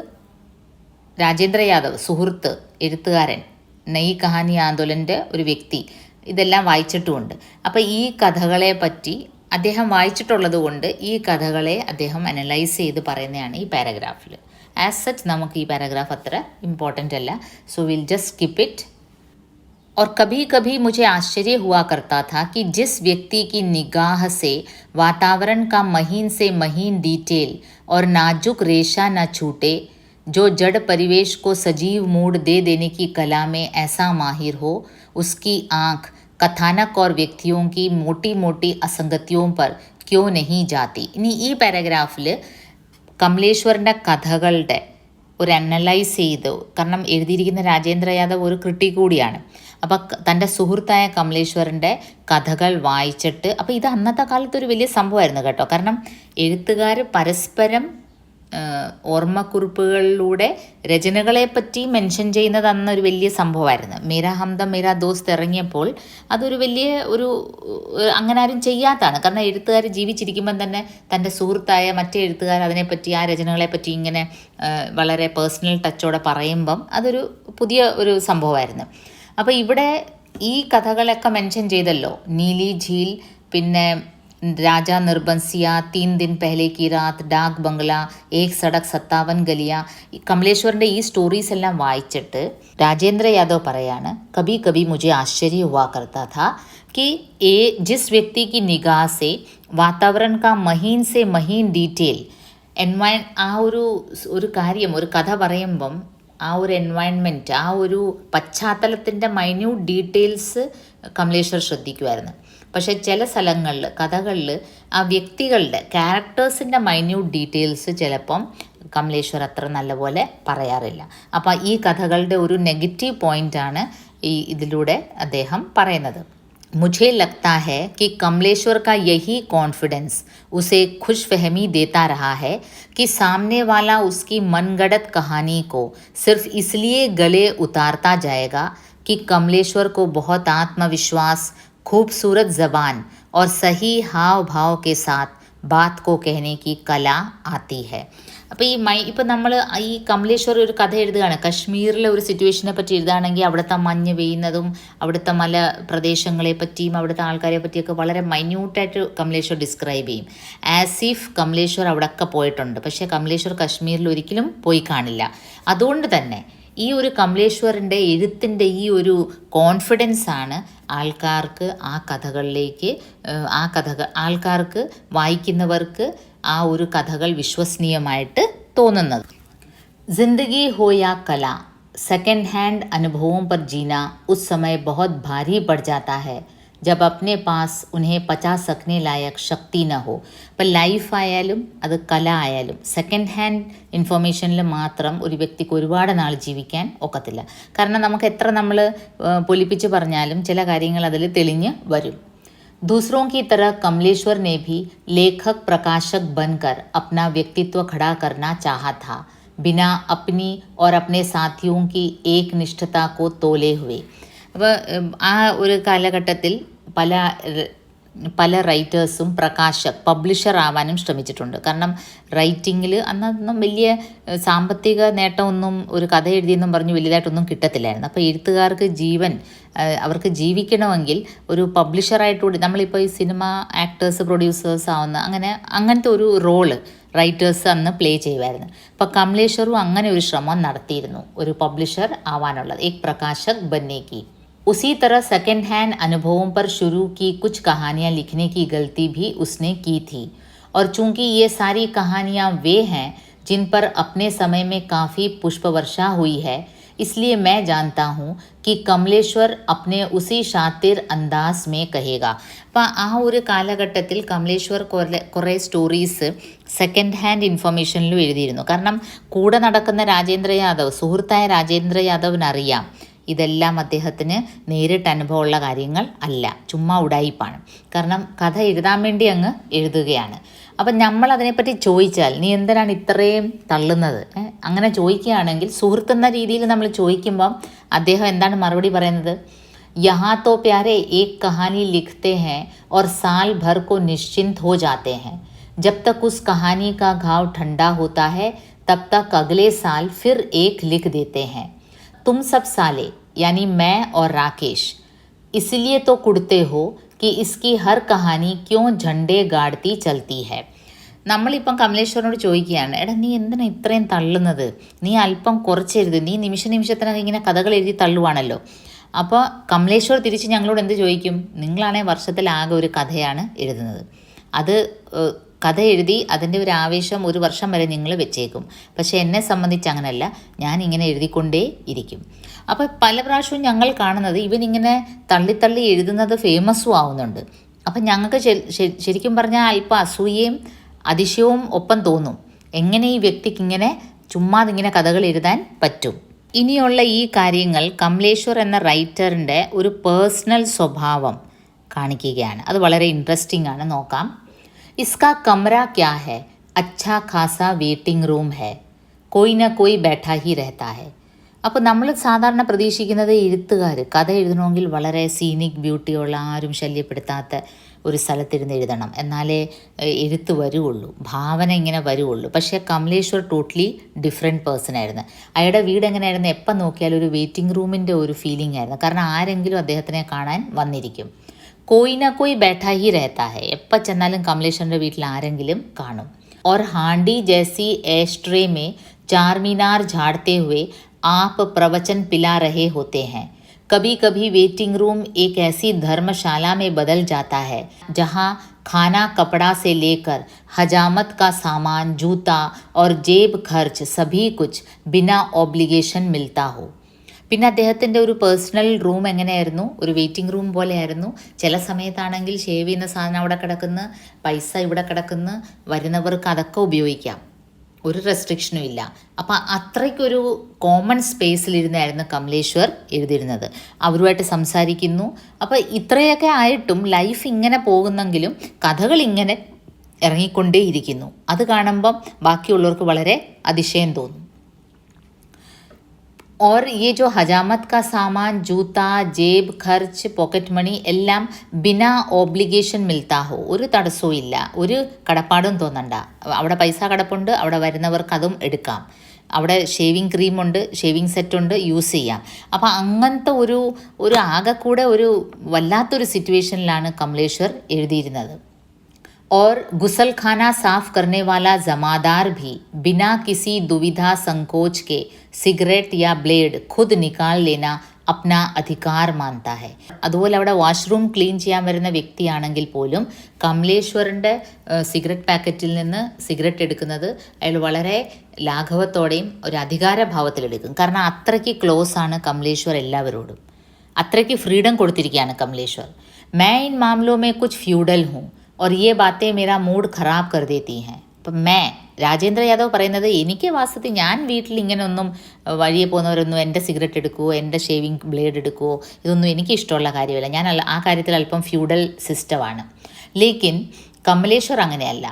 രാജേന്ദ്ര യാദവ്, സുഹൃത്ത്, എഴുത്തുകാരൻ, നയി കഹാനി ആന്തോലൻ്റെ ഒരു വ്യക്തി, ഇതെല്ലാം വായിച്ചിട്ടുമുണ്ട്. അപ്പോൾ ഈ കഥകളെ പറ്റി അദ്ദേഹം വായിച്ചിട്ടുള്ളത് കൊണ്ട് ഈ കഥകളെ അദ്ദേഹം അനലൈസ് ചെയ്ത് പറയുന്നതാണ് ഈ പാരഗ്രാഫിൽ. ആസ് സച്ച് നമുക്ക് ഈ പാരഗ്രാഫ് അത്ര ഇമ്പോർട്ടൻ്റ് അല്ല, so will just skip it. और कभी कभी मुझे आश्चर्य हुआ करता था कि जिस व्यक्ति की निगाह से वातावरण का महीन से महीन डिटेल और नाजुक रेशा न छूटे, जो जड़ परिवेश को सजीव मूड दे देने की कला में ऐसा माहिर हो, उसकी आँख कथानक और व्यक्तियों की मोटी मोटी असंगतियों पर क्यों नहीं जाती. ഇനി ഈ പാരഗ്രാഫിൽ കമലേശ്വറിൻ്റെ കഥകളുടെ ഒരു അനലൈസ് ചെയ്തു. കാരണം എഴുതിയിരിക്കുന്ന രാജേന്ദ്ര യാദവ് ഒരു ക്രിട്ടിക് കൂടിയാണ്. അപ്പോൾ തൻ്റെ സുഹൃത്തായ കമലേശ്വറിൻ്റെ കഥകൾ വായിച്ചിട്ട്, അപ്പോൾ ഇത് അന്നത്തെ കാലത്ത് ഒരു വലിയ സംഭവമായിരുന്നു കേട്ടോ. കാരണം എഴുത്തുകാർ പരസ്പരം ഓർമ്മക്കുറിപ്പുകളിലൂടെ രചനകളെപ്പറ്റി മെൻഷൻ ചെയ്യുന്നത് അന്നൊരു വലിയ സംഭവമായിരുന്നു. മേരാ ഹംദം മേരാ ദോസ്ത് ഇറങ്ങിയപ്പോൾ അതൊരു വലിയ അങ്ങനെ ആരും ചെയ്യാത്തതാണ്. കാരണം എഴുത്തുകാർ ജീവിച്ചിരിക്കുമ്പം തന്നെ തൻ്റെ സുഹൃത്തായ മറ്റേ എഴുത്തുകാർ അതിനെപ്പറ്റി, ആ രചനകളെപ്പറ്റി ഇങ്ങനെ വളരെ പേഴ്സണൽ ടച്ചോടെ പറയുമ്പം അതൊരു പുതിയ ഒരു സംഭവമായിരുന്നു. അപ്പോൾ ഇവിടെ ഈ കഥകളൊക്കെ മെൻഷൻ ചെയ്തല്ലോ, നീലി ഝീൽ, പിന്നെ രാജാ നിർബൻസിയ, 3 दिन पहले की रात, डाक बंगला, एक सड़क, 57 गलियाँ. കമലേശ്വറിൻ്റെ ഈ സ്റ്റോറീസ് എല്ലാം വായിച്ചിട്ട് രാജേന്ദ്ര യാദവ് പറയാണ്, कभी कभी मुझे आश्चर्य हुआ करता था कि जिस व्यक्ति की निगाह से वातावरण का महीन से महीन ഡീറ്റെയിൽ ആ ഒരു കാര്യം, ഒരു കഥ പറയുമ്പം ആ ഒരു എൻവയൺമെൻറ്റ്, ആ ഒരു പശ്ചാത്തലത്തിൻ്റെ മൈന്യൂട്ട് ഡീറ്റെയിൽസ് കമലേശ്വർ ശ്രദ്ധിക്കുമായിരുന്നു. പക്ഷേ ചില സ്ഥലങ്ങളിൽ, കഥകളിൽ ആ വ്യക്തികളുടെ ക്യാരക്ടേഴ്സിൻ്റെ മൈന്യൂട്ട് ഡീറ്റെയിൽസ് ചിലപ്പം കമലേശ്വർ അത്ര നല്ലപോലെ പറയാറില്ല. അപ്പോൾ ഈ കഥകളുടെ ഒരു നെഗറ്റീവ് പോയിൻ്റാണ് ഇതിലൂടെ അദ്ദേഹം പറയുന്നത്. मुझे लगता है कि कमलेश्वर का यही कॉन्फिडेंस उसे खुशफहमी देता रहा है कि सामने वाला उसकी मनगढ़ंत कहानी को सिर्फ इसलिए गले उतारता जाएगा कि कमलेश्वर को बहुत आत्मविश्वास, खूबसूरत ज़बान और सही हाव भाव के साथ बात को कहने की कला आती है. അപ്പോൾ ഇപ്പം നമ്മൾ ഈ കമലേശ്വർ ഒരു കഥ എഴുതുകയാണ്, കശ്മീരിലെ ഒരു സിറ്റുവേഷനെ പറ്റി എഴുതുകയാണെങ്കിൽ അവിടുത്തെ മഞ്ഞ് പെയ്യുന്നതും അവിടുത്തെ മല പ്രദേശങ്ങളെ പറ്റിയും അവിടുത്തെ ആൾക്കാരെ പറ്റിയൊക്കെ വളരെ മൈന്യൂട്ടായിട്ട് കമലേശ്വർ ഡിസ്ക്രൈബ് ചെയ്യും. ആസ് ഇഫ് കമലേശ്വർ അവിടെയൊക്കെ പോയിട്ടുണ്ട്. പക്ഷേ കമലേശ്വർ കശ്മീരിൽ ഒരിക്കലും പോയി കാണില്ല. അതുകൊണ്ട് തന്നെ ഈ ഒരു കമലേശ്വറിൻ്റെ എഴുത്തിൻ്റെ ഈ ഒരു കോൺഫിഡൻസാണ് ആൾക്കാർക്ക് ആ കഥകളിലേക്ക് ആൾക്കാർക്ക് വായിക്കുന്നവർക്ക് ആ ഒരു കഥകൾ വിശ്വസനീയമായിട്ട് തോന്നുന്നത്. ജിന്ദഗി ഹോ യാ കല, सेकंड हैंड अनुभवों पर जीना उस समय बहुत भारी पड़ जाता है जब अपने पास उन्हें पचा सकने लायक शक्ति न हो. അപ്പം ലൈഫായാലും അത് കല ആയാലും സെക്കൻഡ് ഹാൻഡ് ഇൻഫർമേഷനിൽ മാത്രം ഒരു വ്യക്തിക്ക് ഒരുപാട് നാൾ ജീവിക്കാൻ ഒക്കത്തില്ല. കാരണം നമുക്ക് എത്ര നമ്മൾ പൊലിപ്പിച്ച് പറഞ്ഞാലും ചില കാര്യങ്ങൾ അതിൽ തെളിഞ്ഞ് വരും. दूसरों की तरह कमलेश्वर ने भी लेखक प्रकाशक बनकर अपना व्यक्तित्व खड़ा करना चाहा था, बिना अपनी और अपने साथियों की एक निष्ठता को तोले हुए. അപ്പോൾ ആ ഒരു കാലഘട്ടത്തിൽ പല റൈറ്റേഴ്സും പബ്ലിഷർ ആവാനും ശ്രമിച്ചിട്ടുണ്ട്. കാരണം റൈറ്റിങ്ങിൽ അന്നൊന്നും വലിയ സാമ്പത്തിക നേട്ടമൊന്നും ഒരു കഥ എഴുതിയെന്നും പറഞ്ഞ് വലുതായിട്ടൊന്നും കിട്ടത്തില്ലായിരുന്നു. അപ്പോൾ എഴുത്തുകാർക്ക് അവർക്ക് ജീവിക്കണമെങ്കിൽ ഒരു പബ്ലിഷറായിട്ടൂടെ, നമ്മളിപ്പോൾ ഈ സിനിമ ആക്ടേഴ്സ് പ്രൊഡ്യൂസേഴ്സ് ആവുന്ന അങ്ങനത്തെ ഒരു റോള് റൈറ്റേഴ്സ് അന്ന് പ്ലേ ചെയ്യുമായിരുന്നു. അപ്പോൾ കമലേശ്വറും അങ്ങനെ ഒരു ശ്രമം നടത്തിയിരുന്നു, ഒരു പബ്ലിഷർ ആവാനുള്ളത്, एक प्रकाशक बनने की. उसी तरह सेकंड हैंड अनुभवों पर शुरू की कुछ कहानियाँ लिखने की गलती भी उसने की थी. और चूँकि ये सारी कहानियाँ वे हैं जिन पर अपने समय में काफ़ी पुष्पवर्षा हुई है, इसलिए मैं जानता हूँ कि कमलेश्वर अपने उसी शातिर अंदाज में कहेगा. അപ്പോൾ ആ ഒരു കാലഘട്ടത്തിൽ കമലേശ്വർ കുറേ സ്റ്റോറീസ് സെക്കൻഡ് ഹാൻഡ് ഇൻഫർമേഷനിലും എഴുതിയിരുന്നു. കാരണം കൂടെ നടക്കുന്ന രാജേന്ദ്ര യാദവ്, സുഹൃത്തായ രാജേന്ദ്ര യാദവിനറിയാം ഇതെല്ലാം അദ്ദേഹത്തിന് നേരിട്ട് അനുഭവമുള്ള കാര്യങ്ങൾ അല്ല, ചുമ്മാ ഉടായിപ്പാണ്. കാരണം കഥ എഴുതാൻ വേണ്ടി അങ്ങ് എഴുതുകയാണ്. അപ്പം നമ്മൾ അതിനെപ്പറ്റി ചോദിച്ചാൽ നീ എന്തിനാണ് ഇത്രയും തള്ളുന്നത്, അങ്ങനെ ചോദിക്കുകയാണെങ്കിൽ സുഹൃത്തെന്ന രീതിയിൽ നമ്മൾ ചോദിക്കുമ്പം അദ്ദേഹം എന്താണ് മറുപടി പറയുന്നത്? यहाँ तो प्यारे एक कहानी लिखते हैं और साल भर को निश्चिंत हो जाते हैं. जब तक उस कहानी का घाव ठंडा होता है तब तक अगले साल फिर एक लिख देते हैं. तुम सब साले यानी मैं और राकेश इसलिए तो कुड़ते हो कि इसकी हर कहानी क्यों झंडे गाड़ती चलती है. നമ്മളിപ്പം കമലേശ്വരനോട് ചോദിക്കുകയാണ്, എടാ നീ എന്തിനാ ഇത്രയും തള്ളുന്നത്, നീ അല്പം കുറച്ചെഴുത്, നീ നിമിഷത്തിനൊക്കെ ഇങ്ങനെ കഥകൾ എഴുതി തള്ളുവാണല്ലോ. അപ്പോൾ കമലേശ്വർ തിരിച്ച് ഞങ്ങളോട് എന്ത് ചോദിക്കും? നിങ്ങളാണേ വർഷത്തിലാകെ ഒരു കഥയാണ് എഴുതുന്നത്, അത് കഥ എഴുതി അതിൻ്റെ ഒരു ആവേശം ഒരു വർഷം വരെ നിങ്ങൾ വെച്ചേക്കും. പക്ഷേ എന്നെ സംബന്ധിച്ച് അങ്ങനെയല്ല, ഞാൻ ഇങ്ങനെ എഴുതിക്കൊണ്ടേ ഇരിക്കും. അപ്പോൾ പല പ്രാവശ്യവും ഞങ്ങൾ കാണുന്നത് ഇവനിങ്ങനെ തള്ളി എഴുതുന്നത് ഫേമസും ആവുന്നുണ്ട്. അപ്പം ഞങ്ങൾക്ക് ശരിക്കും പറഞ്ഞാൽ അല്പം അസൂയയും അതിശയവും ഒപ്പം തോന്നും, എങ്ങനെ ഈ വ്യക്തിക്ക് ഇങ്ങനെ ചുമ്മാതിങ്ങനെ കഥകൾ എഴുതാൻ പറ്റും. ഇനിയുള്ള ഈ കാര്യങ്ങൾ കമലേശ്വർ എന്ന റൈറ്ററിൻ്റെ ഒരു പേഴ്സണൽ സ്വഭാവം കാണിക്കുകയാണ്. അത് വളരെ ഇൻട്രസ്റ്റിംഗ് ആണ്, നോക്കാം. इसका कमरा क्या है? अच्छा खासा वेटिंग रूम है, कोई ना कोई बैठा ही रहता है. അപ്പോൾ നമ്മൾ സാധാരണ പ്രതീക്ഷിക്കുന്നത് എഴുത്തുകാർ കഥ എഴുതണമെങ്കിൽ വളരെ സീനിക് ബ്യൂട്ടിയുള്ള, ആരും ശല്യപ്പെടുത്താത്ത ഒരു സ്ഥലത്തിരുന്ന് എഴുതണം, എന്നാലേ എഴുത്ത് വരുള്ളൂ, ഭാവന ഇങ്ങനെ വരുള്ളൂ. പക്ഷേ കമലേശ്വർ ടോട്ടലി ഡിഫറെൻറ്റ് പേഴ്സൺ ആയിരുന്നു. അയാളുടെ വീട് എങ്ങനെയായിരുന്നു? എപ്പം നോക്കിയാലും ഒരു വെയിറ്റിംഗ് റൂമിൻ്റെ ഒരു ഫീലിംഗ് ആയിരുന്നു. കാരണം ആരെങ്കിലും അദ്ദേഹത്തിനെ കാണാൻ വന്നിരിക്കും. कोई ना कोई बैठा ही रहता है. എപ്പോൾ ചെന്നാലും കമലേശ്വറിൻ്റെ വീട്ടിൽ ആരെങ്കിലും കാണും. और हांडी जैसी एस्ट्रे में चार मीनार झाड़ते हुए आप प्रवचन पिला रहे होते हैं. कभी कभी वेटिंग रूम एक ऐसी धर्मशाला में बदल जाता है जहाँ खाना कपड़ा से लेकर हजामत का सामान, जूता और जेब खर्च सभी कुछ बिना ऑब्लिगेशन मिलता हो. പിന്നെ അദ്ദേഹത്തിൻ്റെ ഒരു പേഴ്സണൽ റൂം എങ്ങനെയായിരുന്നു, ഒരു വെയിറ്റിംഗ് റൂം പോലെയായിരുന്നു. ചില സമയത്താണെങ്കിൽ ഷേവ് ചെയ്യുന്ന സാധനം അവിടെ കിടക്കുന്നു, പൈസ ഇവിടെ കിടക്കുന്നു, വരുന്നവർക്ക് അതൊക്കെ ഉപയോഗിക്കാം, ഒരു റെസ്ട്രിക്ഷനും ഇല്ല. അപ്പം അത്രയ്ക്കൊരു കോമൺ സ്പേസിലിരുന്നായിരുന്നു കമലേശ്വർ എഴുതിയിരുന്നത്. അവരുമായിട്ട് സംസാരിക്കുന്നു. അപ്പോൾ ഇത്രയൊക്കെ ആയിട്ടും ലൈഫ് ഇങ്ങനെ പോകുന്നെങ്കിലും കഥകൾ ഇങ്ങനെ ഇറങ്ങിക്കൊണ്ടേയിരിക്കുന്നു. അത് കാണുമ്പം ബാക്കിയുള്ളവർക്ക് വളരെ അതിശയം തോന്നും. और ये जो हजामत का सामान, जूता, जेब खर्च, പോക്കറ്റ് മണി എല്ലാം ബിനാ ഓബ്ലിഗേഷൻ മിൽത്താ ഹോ, ഒരു തടസ്സവും ഇല്ല, ഒരു കടപ്പാടും തോന്നണ്ട. അവിടെ പൈസ കിടപ്പുണ്ട്, അവിടെ വരുന്നവർക്ക് അതും എടുക്കാം, അവിടെ ഷേവിങ് ക്രീമുണ്ട്, ഷേവിങ് സെറ്റുണ്ട്, യൂസ് ചെയ്യാം. അപ്പോൾ അങ്ങനത്തെ ഒരു ആകെക്കൂടെ ഒരു വല്ലാത്തൊരു സിറ്റുവേഷനിലാണ് കമലേശ്വർ എഴുതിയിരുന്നത്. और गुसल खाना साफ करने वाला जमादार भी बिना किसी दुविधा संकोच के सिगरेट या ब्लेड खुद निकाल लेना अपना अधिकार मानता है. അതുപോലെ അവിടെ വാഷ്റൂം ക്ലീൻ ചെയ്യാൻ വരുന്ന വ്യക്തിയാണെങ്കിൽ പോലും കമലേശ്വറിൻ്റെ സിഗരറ്റ് പാക്കറ്റിൽ നിന്ന് സിഗരറ്റ് എടുക്കുന്നത് അയാൾ വളരെ ലാഘവത്തോടെയും ഒരു അധികാരഭാവത്തിലെടുക്കും. കാരണം അത്രയ്ക്ക് ക്ലോസ് ആണ് കമലേശ്വർ എല്ലാവരോടും, അത്രയ്ക്ക് ഫ്രീഡം കൊടുത്തിരിക്കുകയാണ് കമലേശ്വർ. मैं इन मामलों में कुछ फ्यूडल हूँ और ये बातें मेरा मूड ख़राब कर देती हैं. അപ്പം രാജേന്ദ്ര യാദവ് പറയുന്നത്, എനിക്ക് വാസ്തവത്തിൽ ഞാൻ വീട്ടിൽ ഇങ്ങനെ ഒന്നും വഴിയെ പോകുന്നവരൊന്നും എൻ്റെ സിഗരറ്റ് എടുക്കുമോ, എൻ്റെ ഷേവിങ് ബ്ലേഡ് എടുക്കുമോ, ഇതൊന്നും എനിക്ക് ഇഷ്ടമുള്ള കാര്യമല്ല. ഞാൻ ആ കാര്യത്തിൽ അല്പം ഫ്യൂഡൽ സിസ്റ്റമാണ്. ലേക്കിൻ കമലേശ്വർ അങ്ങനെയല്ല.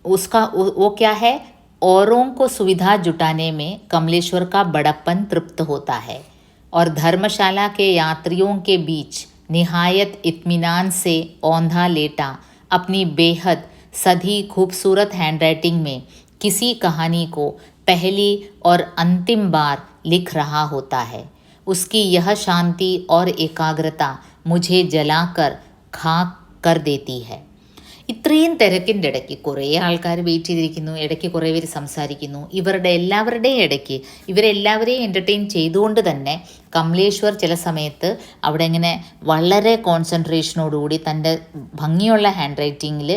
ഉസ്കാ वो क्या है, औरों को सुविधा जुटाने में कमलेश्वर का बड़प्पन तृप्त होता है और धर्मशाला के यात्रियों के बीच निहायत इत्मीनान से औंधा लेटा अपनी बेहद सधी खूबसूरत हैंडराइटिंग में किसी कहानी को पहली और अंतिम बार लिख रहा होता है. उसकी यह शांति और एकाग्रता मुझे जलाकर खाक कर देती है. ഇത്രയും തിരക്കിൻ്റെ ഇടയ്ക്ക് കുറേ ആൾക്കാർ വെയിറ്റ് ചെയ്തിരിക്കുന്നു, ഇടയ്ക്ക് കുറേ പേര് സംസാരിക്കുന്നു. ഇവരുടെ എല്ലാവരുടെയും ഇടയ്ക്ക് ഇവരെല്ലാവരെയും എൻ്റർടൈൻ ചെയ്തുകൊണ്ട് തന്നെ കമലേശ്വർ ചില സമയത്ത് അവിടെ ഇങ്ങനെ വളരെ കോൺസെൻട്രേഷനോടുകൂടി തൻ്റെ ഭംഗിയുള്ള ഹാൻഡ് റൈറ്റിങ്ങിൽ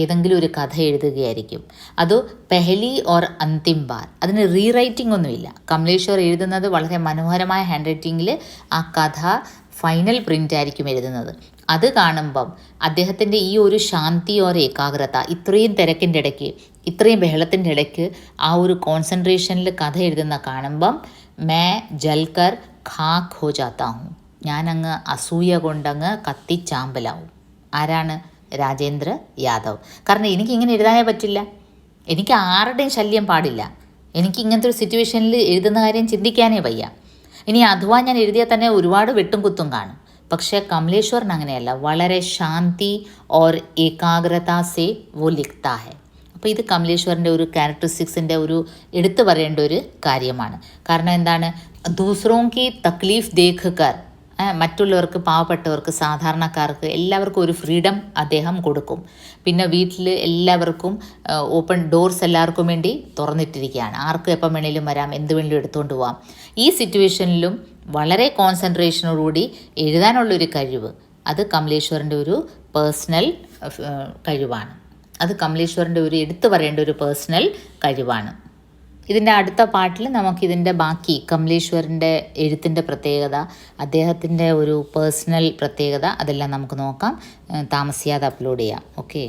ഏതെങ്കിലും ഒരു കഥ എഴുതുകയായിരിക്കും. അത് പെഹലി ഓർ അന്തിം ബാർ, അതിന് റീറൈറ്റിംഗ് ഒന്നുമില്ല. കമലേശ്വർ എഴുതുന്നത് വളരെ മനോഹരമായ ഹാൻഡ് റൈറ്റിങ്ങിൽ ആ കഥ ഫൈനൽ പ്രിൻ്റ് ആയിരിക്കും എഴുതുന്നത്. അത് കാണുമ്പം അദ്ദേഹത്തിൻ്റെ ഈ ഒരു ശാന്തി ഓർ ഏകാഗ്രത, ഇത്രയും തിരക്കിൻ്റെ ഇടയ്ക്ക്, ഇത്രയും ബഹളത്തിൻ്റെ ഇടയ്ക്ക് ആ ഒരു കോൺസെൻട്രേഷനിൽ കഥ എഴുതുന്ന കാണുമ്പം മേ ജൽക്കർ ഖാക്ക് ഹോ ജാത്താ ഹൂँ, ഞാനങ്ങ് അസൂയ കൊണ്ടങ്ങ് കത്തിച്ചാമ്പലാവും. ആരാണ്? രാജേന്ദ്ര യാദവ്. കാരണം എനിക്കിങ്ങനെ എഴുതാനേ പറ്റില്ല, എനിക്ക് ആരുടെയും ശല്യം പാടില്ല, എനിക്ക് ഇങ്ങനത്തെ ഒരു സിറ്റുവേഷനിൽ എഴുതുന്ന കാര്യം ചിന്തിക്കാനേ വയ്യ. ഇനി അഥവാ ഞാൻ എഴുതിയാൽ തന്നെ ഒരുപാട് വെട്ടും കുത്തും കാണും. പക്ഷേ കമലേശ്വറിന് അങ്ങനെയല്ല, വളരെ ശാന്തി ഓർ ഏകാഗ്രത സേ വോ ലിഖ്താ ഹെ. അപ്പോൾ ഇത് കമലേശ്വറിൻ്റെ ഒരു ക്യാരക്ടറിസ്റ്റിക്സിൻ്റെ ഒരു എടുത്തു പറയേണ്ട ഒരു കാര്യമാണ്. കാരണം എന്താണ്, ദൂസറോं की तकलीफ देख कर, മറ്റുള്ളവർക്ക്, പാവപ്പെട്ടവർക്ക്, സാധാരണക്കാർക്ക് എല്ലാവർക്കും ഒരു ഫ്രീഡം അദ്ദേഹം കൊടുക്കും. പിന്നെ വീട്ടിൽ എല്ലാവർക്കും ഓപ്പൺ ഡോർസ് എല്ലാവർക്കും വേണ്ടി തുറന്നിട്ടിരിക്കുകയാണ്. ആർക്കും എപ്പം വേണേലും വരാം, എന്ത് വേണമെങ്കിലും എടുത്തുകൊണ്ട് പോവാം. ഈ സിറ്റുവേഷനിലും വളരെ കോൺസെൻട്രേഷനോടുകൂടി എഴുതാനുള്ളൊരു കഴിവ്, അത് കമലേശ്വറിൻ്റെ ഒരു പേഴ്സണൽ കഴിവാണ്. അത് കമലേശ്വറിൻ്റെ ഒരു എടുത്തു പറയേണ്ട ഒരു പേഴ്സണൽ കഴിവാണ്. ഇതിൻ്റെ അടുത്ത പാട്ടിൽ നമുക്കിതിൻ്റെ ബാക്കി കമലേശ്വറിൻ്റെ എഴുത്തിൻ്റെ പ്രത്യേകത, അദ്ദേഹത്തിൻ്റെ ഒരു പേഴ്സണൽ പ്രത്യേകത, അതെല്ലാം നമുക്ക് നോക്കാം. താമസിയാതെ അപ്ലോഡ് ചെയ്യാം. ഓക്കെ.